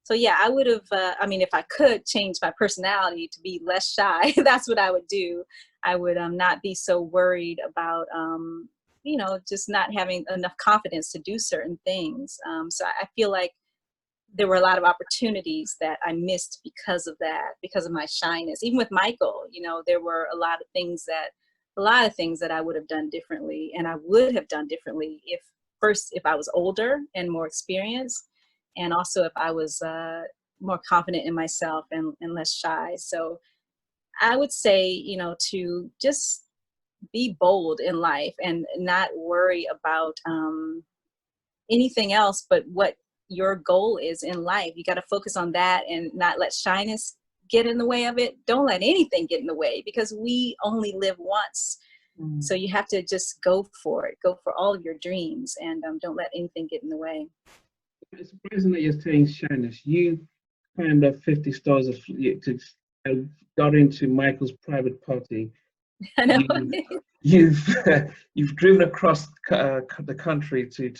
Speaker 1: So yeah, I would have. If I could change my personality to be less shy, that's what I would do. I would not be so worried about, just not having enough confidence to do certain things. So I feel like there were a lot of opportunities that I missed because of that, because of my shyness. Even with Michael, there were a lot of things that I would have done differently, and I would have done differently if I was older and more experienced, and also if I was more confident in myself and less shy. So I would say, to just be bold in life and not worry about anything else but what your goal is in life. You got to focus on that and not let shyness get in the way of it. Don't let anything get in the way, because we only live once.
Speaker 2: Mm.
Speaker 1: So you have to just go for it. Go for all of your dreams, and don't let anything get in the way.
Speaker 2: It's surprising that you're saying shyness. You climbed up 50 stores got into Michael's private party.
Speaker 1: I know.
Speaker 2: You you've you've driven across the country to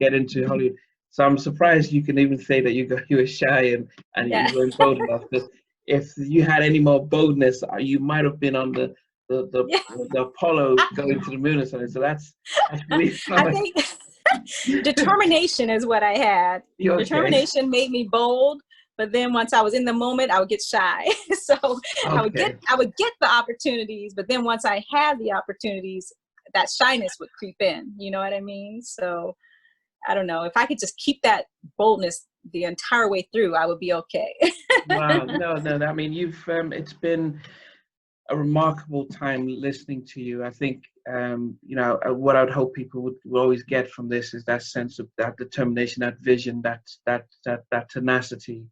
Speaker 2: get into Hollywood. So I'm surprised you can even say that you were shy and
Speaker 1: Yeah.
Speaker 2: you weren't bold enough. Because if you had any more boldness, you might have been on the the,
Speaker 1: Yeah.
Speaker 2: the Apollo going to the moon or something. So that's really
Speaker 1: I
Speaker 2: nice.
Speaker 1: think determination is what I had.
Speaker 2: You okay?
Speaker 1: Determination made me bold, but then once I was in the moment, I would get shy. So
Speaker 2: Okay.
Speaker 1: I would get the opportunities, but then once I had the opportunities, that shyness would creep in. You know what I mean? So I don't know. If I could just keep that boldness the entire way through, I would be okay.
Speaker 2: Wow. No, no. I mean, you've it's been a remarkable time listening to you. I think what I would hope people would always get from this is that sense of that determination, that vision, that tenacity.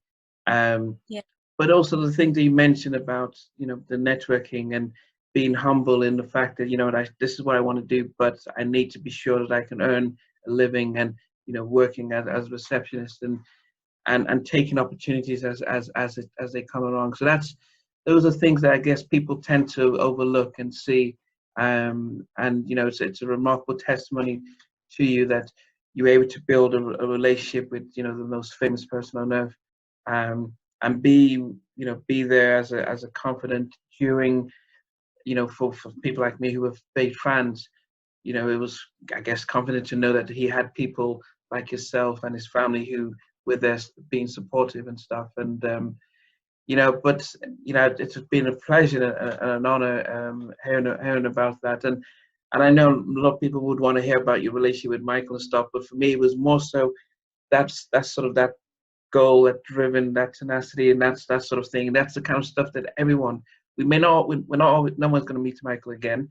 Speaker 2: Um,
Speaker 1: Yeah.
Speaker 2: but also the things that you mentioned about the networking and being humble in the fact that this is what I want to do, but I need to be sure that I can earn a living, and working as a receptionist, and taking opportunities as they come along. So those are things that I guess people tend to overlook and see. And it's a remarkable testimony to you that you're able to build a relationship with the most famous person on earth, and be there as a confident during, for people like me who have big fans. It was, I guess, confident to know that he had people like yourself and his family who were there being supportive and stuff. And but it's been a pleasure and an honor hearing about that. And I know a lot of people would want to hear about your relationship with Michael and stuff, but for me it was more so that's sort of that goal, that driven, that tenacity, and that's that sort of thing. That's the kind of stuff that everyone, we're not all, no one's going to meet Michael again.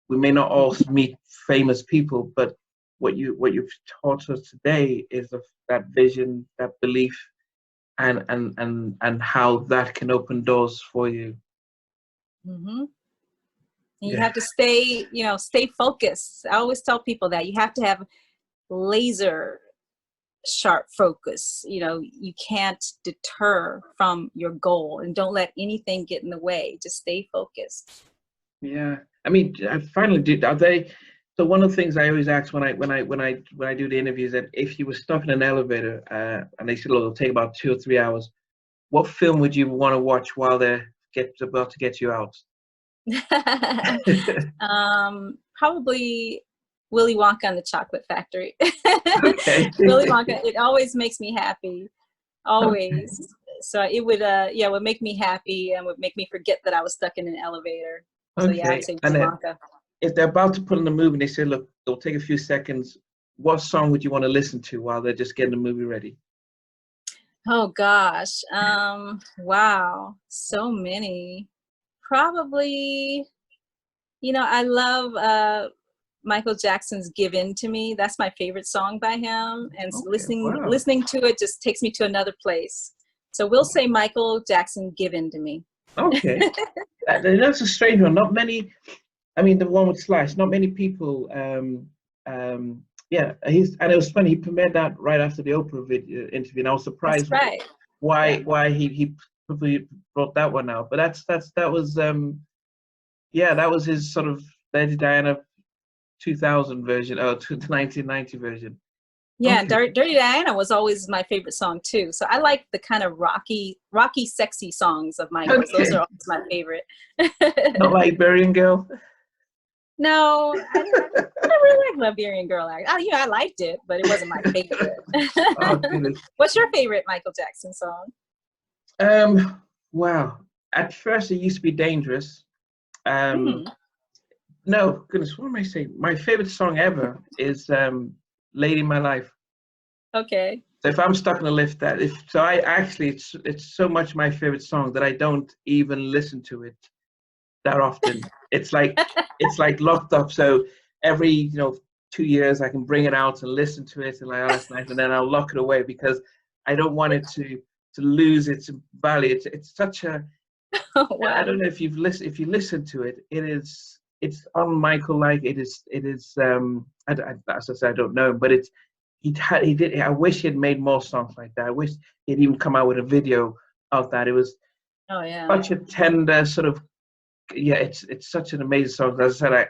Speaker 2: We may not all meet famous people, but what you've taught us today is of that vision, that belief, and how that can open doors for you.
Speaker 1: Hmm. And you
Speaker 2: Yeah.
Speaker 1: have to stay focused. I always tell people that you have to have laser sharp focus. You can't deter from your goal, and don't let anything get in the way. Just stay focused.
Speaker 2: Yeah. I mean, I finally did. Are they? So one of the things I always ask when I do the interviews, that if you were stuck in an elevator, and they said, "Oh, it'll take about 2 or 3 hours," what film would you want to watch while they're about to get you out?
Speaker 1: Probably Willy Wonka and the Chocolate Factory.
Speaker 2: Okay.
Speaker 1: Willy Wonka, it always makes me happy,
Speaker 2: Okay.
Speaker 1: always. So it would, yeah, it would make me happy and would make me forget that I was stuck in an elevator. So yeah, I would
Speaker 2: Okay.
Speaker 1: say
Speaker 2: And
Speaker 1: Willy
Speaker 2: then
Speaker 1: Wonka.
Speaker 2: if they're about to put in the movie and they say, look, it'll take a few seconds, what song would you want to listen to while they're just getting the movie ready?
Speaker 1: Oh gosh, wow, so many. Probably, I love Michael Jackson's "Give In to Me." That's my favorite song by him, and
Speaker 2: Okay.
Speaker 1: listening
Speaker 2: Wow.
Speaker 1: listening to it just takes me to another place. So we'll say Michael Jackson, "Give In to Me."
Speaker 2: Okay. That's a strange one. Not many. I mean, the one with Slash. Not many people. Yeah, and it was funny. He premiered that right after the Oprah video interview, and I was
Speaker 1: That's
Speaker 2: surprised
Speaker 1: right. Yeah.
Speaker 2: why he probably brought that one out. But that was yeah, that was his sort of Lady Diana 2000 version, or 1990 version.
Speaker 1: Yeah,
Speaker 2: Okay,
Speaker 1: Dirty Diana was always my favorite song too. So I like the kind of rocky, sexy songs of Michael's. Those
Speaker 2: okay.
Speaker 1: are always my favorite.
Speaker 2: Not Liberian Girl.
Speaker 1: No, I don't really like Liberian Girl. I liked it, but it wasn't my
Speaker 2: Oh
Speaker 1: favorite.
Speaker 2: goodness.
Speaker 1: What's your favorite Michael Jackson song?
Speaker 2: Wow. At first, it used to be Dangerous. Um,
Speaker 1: Hmm.
Speaker 2: no, goodness, what am I saying? My favorite song ever is "Lady in My Life."
Speaker 1: Okay.
Speaker 2: So if I'm stuck in a lift, that if so, I actually it's so much my favorite song that I don't even listen to it that often. It's like locked up. So every 2 years I can bring it out and listen to it and like, oh, that's nice, and then I'll lock it away because I don't want it to lose its value. It's such a,
Speaker 1: Oh,
Speaker 2: and I
Speaker 1: wow.
Speaker 2: don't know if you listen to it, it's on Michael, like it is as I said, I don't know, but he did. I wish he had made more songs like that. I wish he'd even come out with a video of that. It was
Speaker 1: Oh, yeah.
Speaker 2: such a tender sort of, yeah, it's such an amazing song. As I said,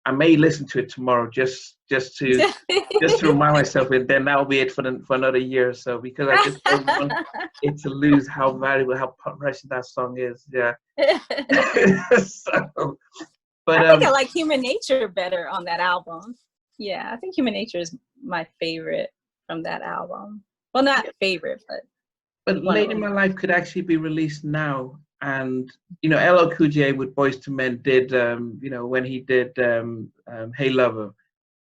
Speaker 2: I may listen to it tomorrow just to remind myself, and then that'll be it for another year or so, because I just don't want it to lose how valuable, how precious that song is. Yeah. So, but
Speaker 1: I think I like Human Nature better on that album. Yeah, I think Human Nature is my favorite from that album. Well, not
Speaker 2: yeah,
Speaker 1: favorite, but
Speaker 2: but
Speaker 1: one of
Speaker 2: Late in
Speaker 1: them.
Speaker 2: My Life could actually be released now, and LL Cool J with Boys to Men did when he did Hey Lover.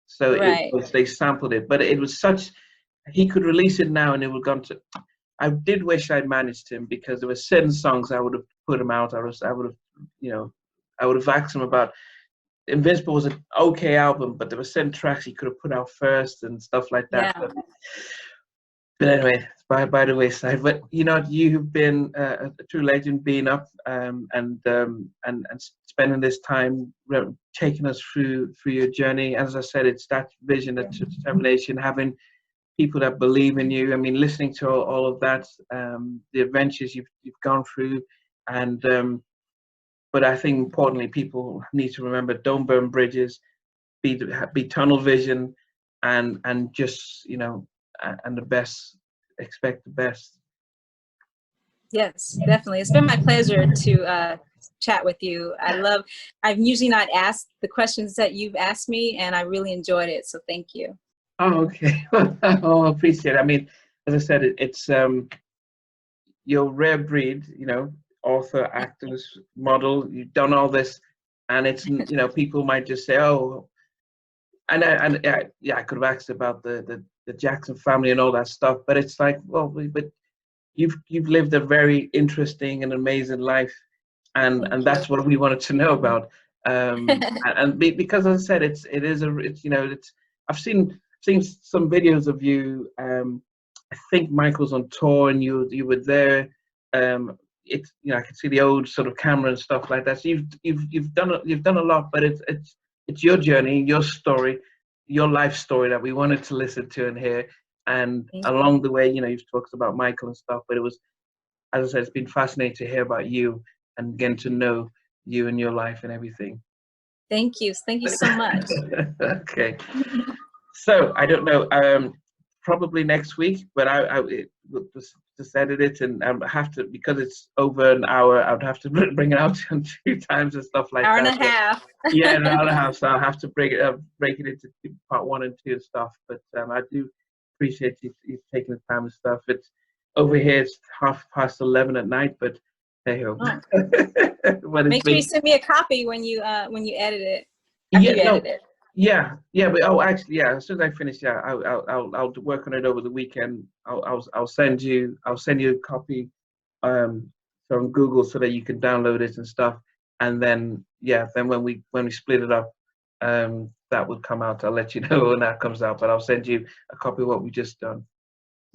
Speaker 2: So it
Speaker 1: Right.
Speaker 2: was, they sampled it, but it was such, he could release it now and it would gone to. I did wish I'd managed him, because there were certain songs I would have put him out. I would have, I would have asked him about. Invincible was an okay album, but there were certain tracks he could have put out first and stuff like that.
Speaker 1: Yeah.
Speaker 2: But anyway, by the wayside. But you've been a true legend, being up and spending this time taking us through your journey. As I said, it's that vision, that determination, having people that believe in you. I mean, listening to all of that, the adventures you've gone through, and but I think importantly, people need to remember: don't burn bridges, be tunnel vision, and just and the best, expect the best.
Speaker 1: Yes, definitely. It's been my pleasure to chat with you. I've usually not asked the questions that you've asked me, and I really enjoyed it. So thank you.
Speaker 2: Oh, okay. Oh, I appreciate it. I mean, as I said, it's you're a rare breed, author, actors, model. You've done all this, and it's people might just say, oh, and yeah, I could have asked about the Jackson family and all that stuff, but it's like, well, but you've lived a very interesting and amazing life,
Speaker 1: Thank
Speaker 2: and
Speaker 1: you.
Speaker 2: that's what we wanted to know about. Because, as I said, it's I've seen some videos of you. I think Michael's on tour and you were there. It's I can see the old sort of camera and stuff like that. So you've done a lot, but it's your journey, your story, your life story that we wanted to listen to and hear. And
Speaker 1: Thank you.
Speaker 2: along the way, you've talked about Michael and stuff, but it was, as I said, it's been fascinating to hear about you and getting to know you and your life and everything.
Speaker 1: Thank you. Thank you so much.
Speaker 2: Okay. So I don't know, probably next week, but just edit it, and I have to, because it's over an hour, I would have to bring it out on 2 times and stuff like
Speaker 1: Hour and
Speaker 2: that.
Speaker 1: a half.
Speaker 2: Yeah, an hour and a half. So I'll have to break it into part 1 and 2 and stuff. But I do appreciate you taking the time and stuff. It's over here. It's 11:30 at night, but hey ho.
Speaker 1: Oh.
Speaker 2: But it's
Speaker 1: Make sure
Speaker 2: been,
Speaker 1: you send me a copy when you edit it. After
Speaker 2: yeah,
Speaker 1: you
Speaker 2: no,
Speaker 1: edit it.
Speaker 2: yeah, but actually, yeah. As soon as I finish, yeah, I'll work on it over the weekend. I'll send you a copy from Google so that you can download it and stuff. And then then when we split it up, that would come out. I'll let you know when that comes out. But I'll send you a copy of what we just done.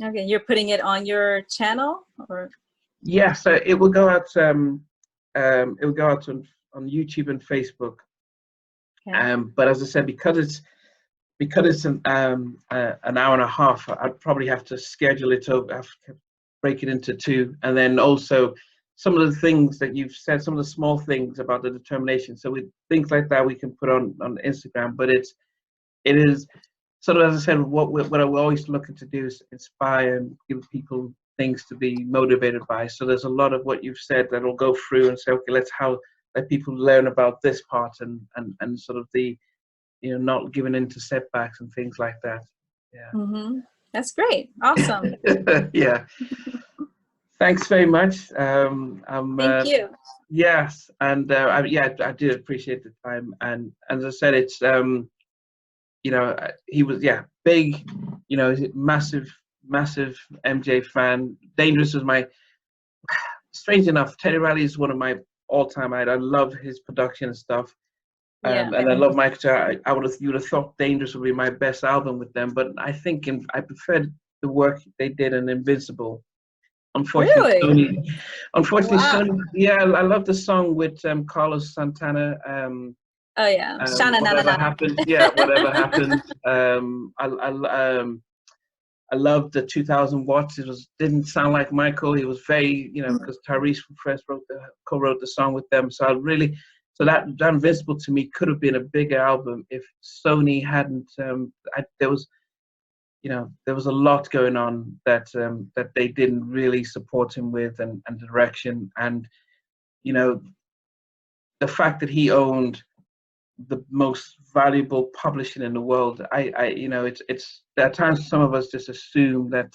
Speaker 1: Okay, you're putting it on your channel, or?
Speaker 2: Yeah, so it will go out. It will go out on YouTube and Facebook.
Speaker 1: Okay.
Speaker 2: But as I said, because it's an hour and a half, I'd probably have to schedule it over, have to break it into 2, and then also some of the things that you've said, some of the small things about the determination. So with things like that, we can put on Instagram. But it is sort of, as I said, what I'm always looking to do is inspire and give people things to be motivated by. So there's a lot of what you've said that will go through and say, okay, let people learn about this part and sort of the, not giving in to setbacks and things like that. Yeah.
Speaker 1: Mm-hmm. That's great. Awesome.
Speaker 2: Yeah. Thanks very much.
Speaker 1: Thank you.
Speaker 2: Yes, and I do appreciate the time. And as I said, it's he was big, massive MJ fan. Dangerous was my, strange enough, Teddy Riley is one of my all-time idols. I love his production and stuff.
Speaker 1: Yeah.
Speaker 2: And I love Michael. You would have thought Dangerous would be my best album with them, but I think I preferred the work they did in Invincible. Unfortunately,
Speaker 1: Really? Wow.
Speaker 2: Sony. Yeah, I love the song with Carlos Santana.
Speaker 1: Oh yeah. Shana
Speaker 2: Whatever
Speaker 1: Mangatal.
Speaker 2: happens. Yeah, whatever happens. I loved the 2000 watts. It didn't sound like Michael. He was very, because Tyrese first co-wrote the song with them. So that Invincible to me could have been a bigger album if Sony hadn't. There was a lot going on that they didn't really support him with, and direction, and the fact that he owned the most valuable publishing in the world. It's there are times some of us just assume that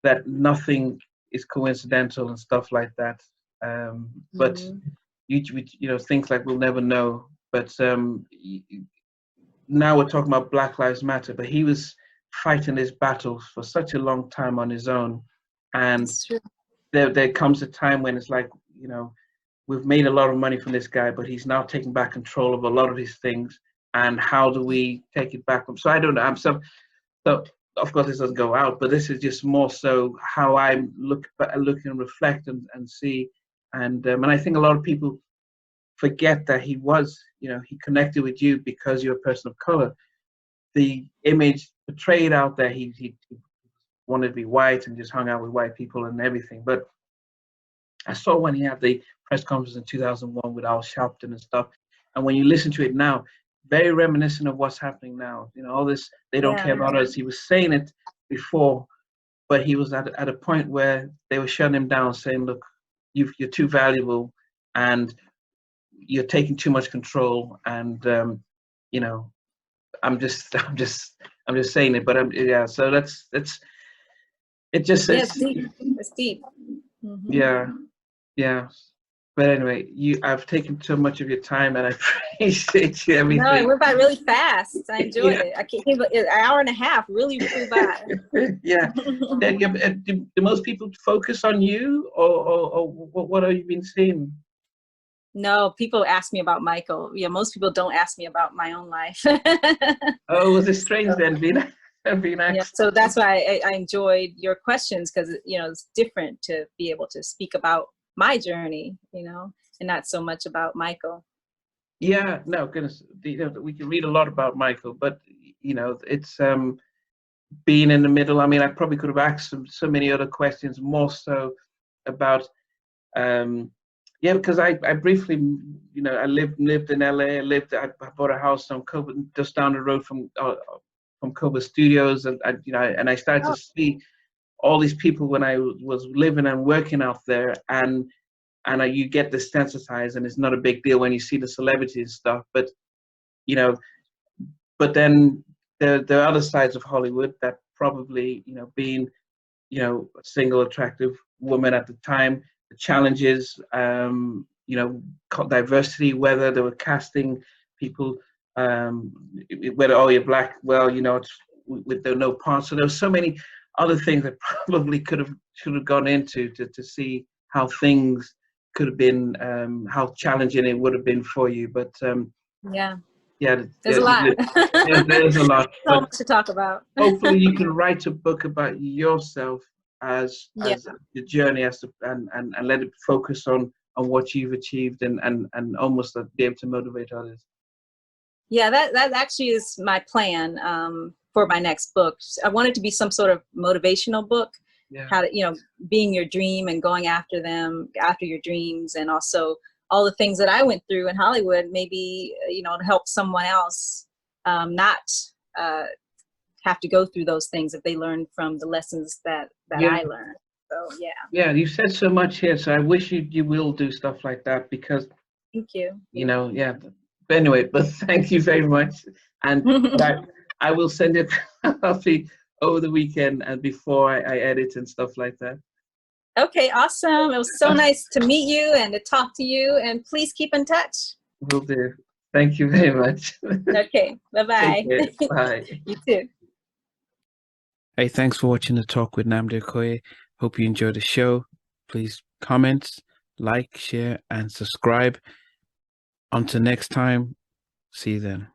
Speaker 2: that nothing is coincidental and stuff like that. But
Speaker 1: Mm-hmm.
Speaker 2: things like we'll never know. But now we're talking about Black Lives Matter, but he was fighting his battles for such a long time on his own. And
Speaker 1: That's true.
Speaker 2: there comes a time when it's like, we've made a lot of money from this guy, but he's now taking back control of a lot of his things. And how do we take it back? So I don't know. So of course this doesn't go out, but this is just more so how I look and reflect and see. And I think a lot of people forget that he was, he connected with you because you're a person of color. The image portrayed out there, he wanted to be white and just hung out with white people and everything. But I saw when he had the press conference in 2001 with Al Sharpton and stuff. And when you listen to it now, very reminiscent of what's happening now. All this, they don't care about us. He was saying it before, but he was at a point where they were shutting him down, saying, look, you're too valuable and you're taking too much control. And, I'm just saying it, but so that's it just
Speaker 1: Yeah,
Speaker 2: says,
Speaker 1: it's deep. It's deep. Mm-hmm.
Speaker 2: yeah. But anyway, I've taken so much of your time, and I appreciate you everything.
Speaker 1: No, it went by really fast. I enjoyed it. I can't believe an hour and a half really flew by.
Speaker 2: Yeah. Do most people focus on you, or what have you been seeing?
Speaker 1: No, people ask me about Michael. Yeah, most people don't ask me about my own life.
Speaker 2: Oh, was it strange then, being asked?
Speaker 1: Yeah, so that's why I enjoyed your questions, because it's different to be able to speak about my journey, and not so much about Michael.
Speaker 2: Yeah, no, goodness, we can read a lot about Michael, but it's being in the middle. I mean, I probably could have asked so many other questions, more so about because I briefly, I lived in LA. I bought a house on Coburn, just down the road from Coburn Studios, and I started to see all these people when I was living and working out there, and you get desensitized, and it's not a big deal when you see the celebrities and stuff. But you know, but then there are other sides of Hollywood that probably, being, a single attractive woman at the time, the challenges, diversity, whether they were casting people, whether, oh, you're black, well, it's with the no parts. So there's so many other things that probably should have gone into to see how things could have been, how challenging it would have been for you. But
Speaker 1: Yeah,
Speaker 2: yeah,
Speaker 1: there's a lot.
Speaker 2: there's a lot.
Speaker 1: So
Speaker 2: But
Speaker 1: much to talk about.
Speaker 2: hopefully you can write a book about yourself as
Speaker 1: Yeah.
Speaker 2: the journey, and let it focus on what you've achieved, and almost be able to motivate others.
Speaker 1: Yeah, that actually is my plan for my next book. I want it to be some sort of motivational book.
Speaker 2: Yeah.
Speaker 1: How to, being your dream and going after them, after your dreams, and also all the things that I went through in Hollywood, maybe, to help someone else not have to go through those things if they learn from the lessons that
Speaker 2: Yeah.
Speaker 1: I learned. So yeah.
Speaker 2: Yeah, you said so much here, so I wish you will do stuff like that, because
Speaker 1: Thank you.
Speaker 2: yeah. But anyway, but thank you very much, and I will send it over the weekend and before I edit and stuff like that.
Speaker 1: Okay, awesome. It was so nice to meet you and to talk to you, and please keep in touch.
Speaker 2: Will do. Thank you very much.
Speaker 1: Okay, bye-bye.
Speaker 2: Bye.
Speaker 1: You too.
Speaker 3: Hey, thanks for watching the talk with Nnamdi Okoye. Hope you enjoyed the show. Please comment, like, share, and subscribe. Until next time, see you then.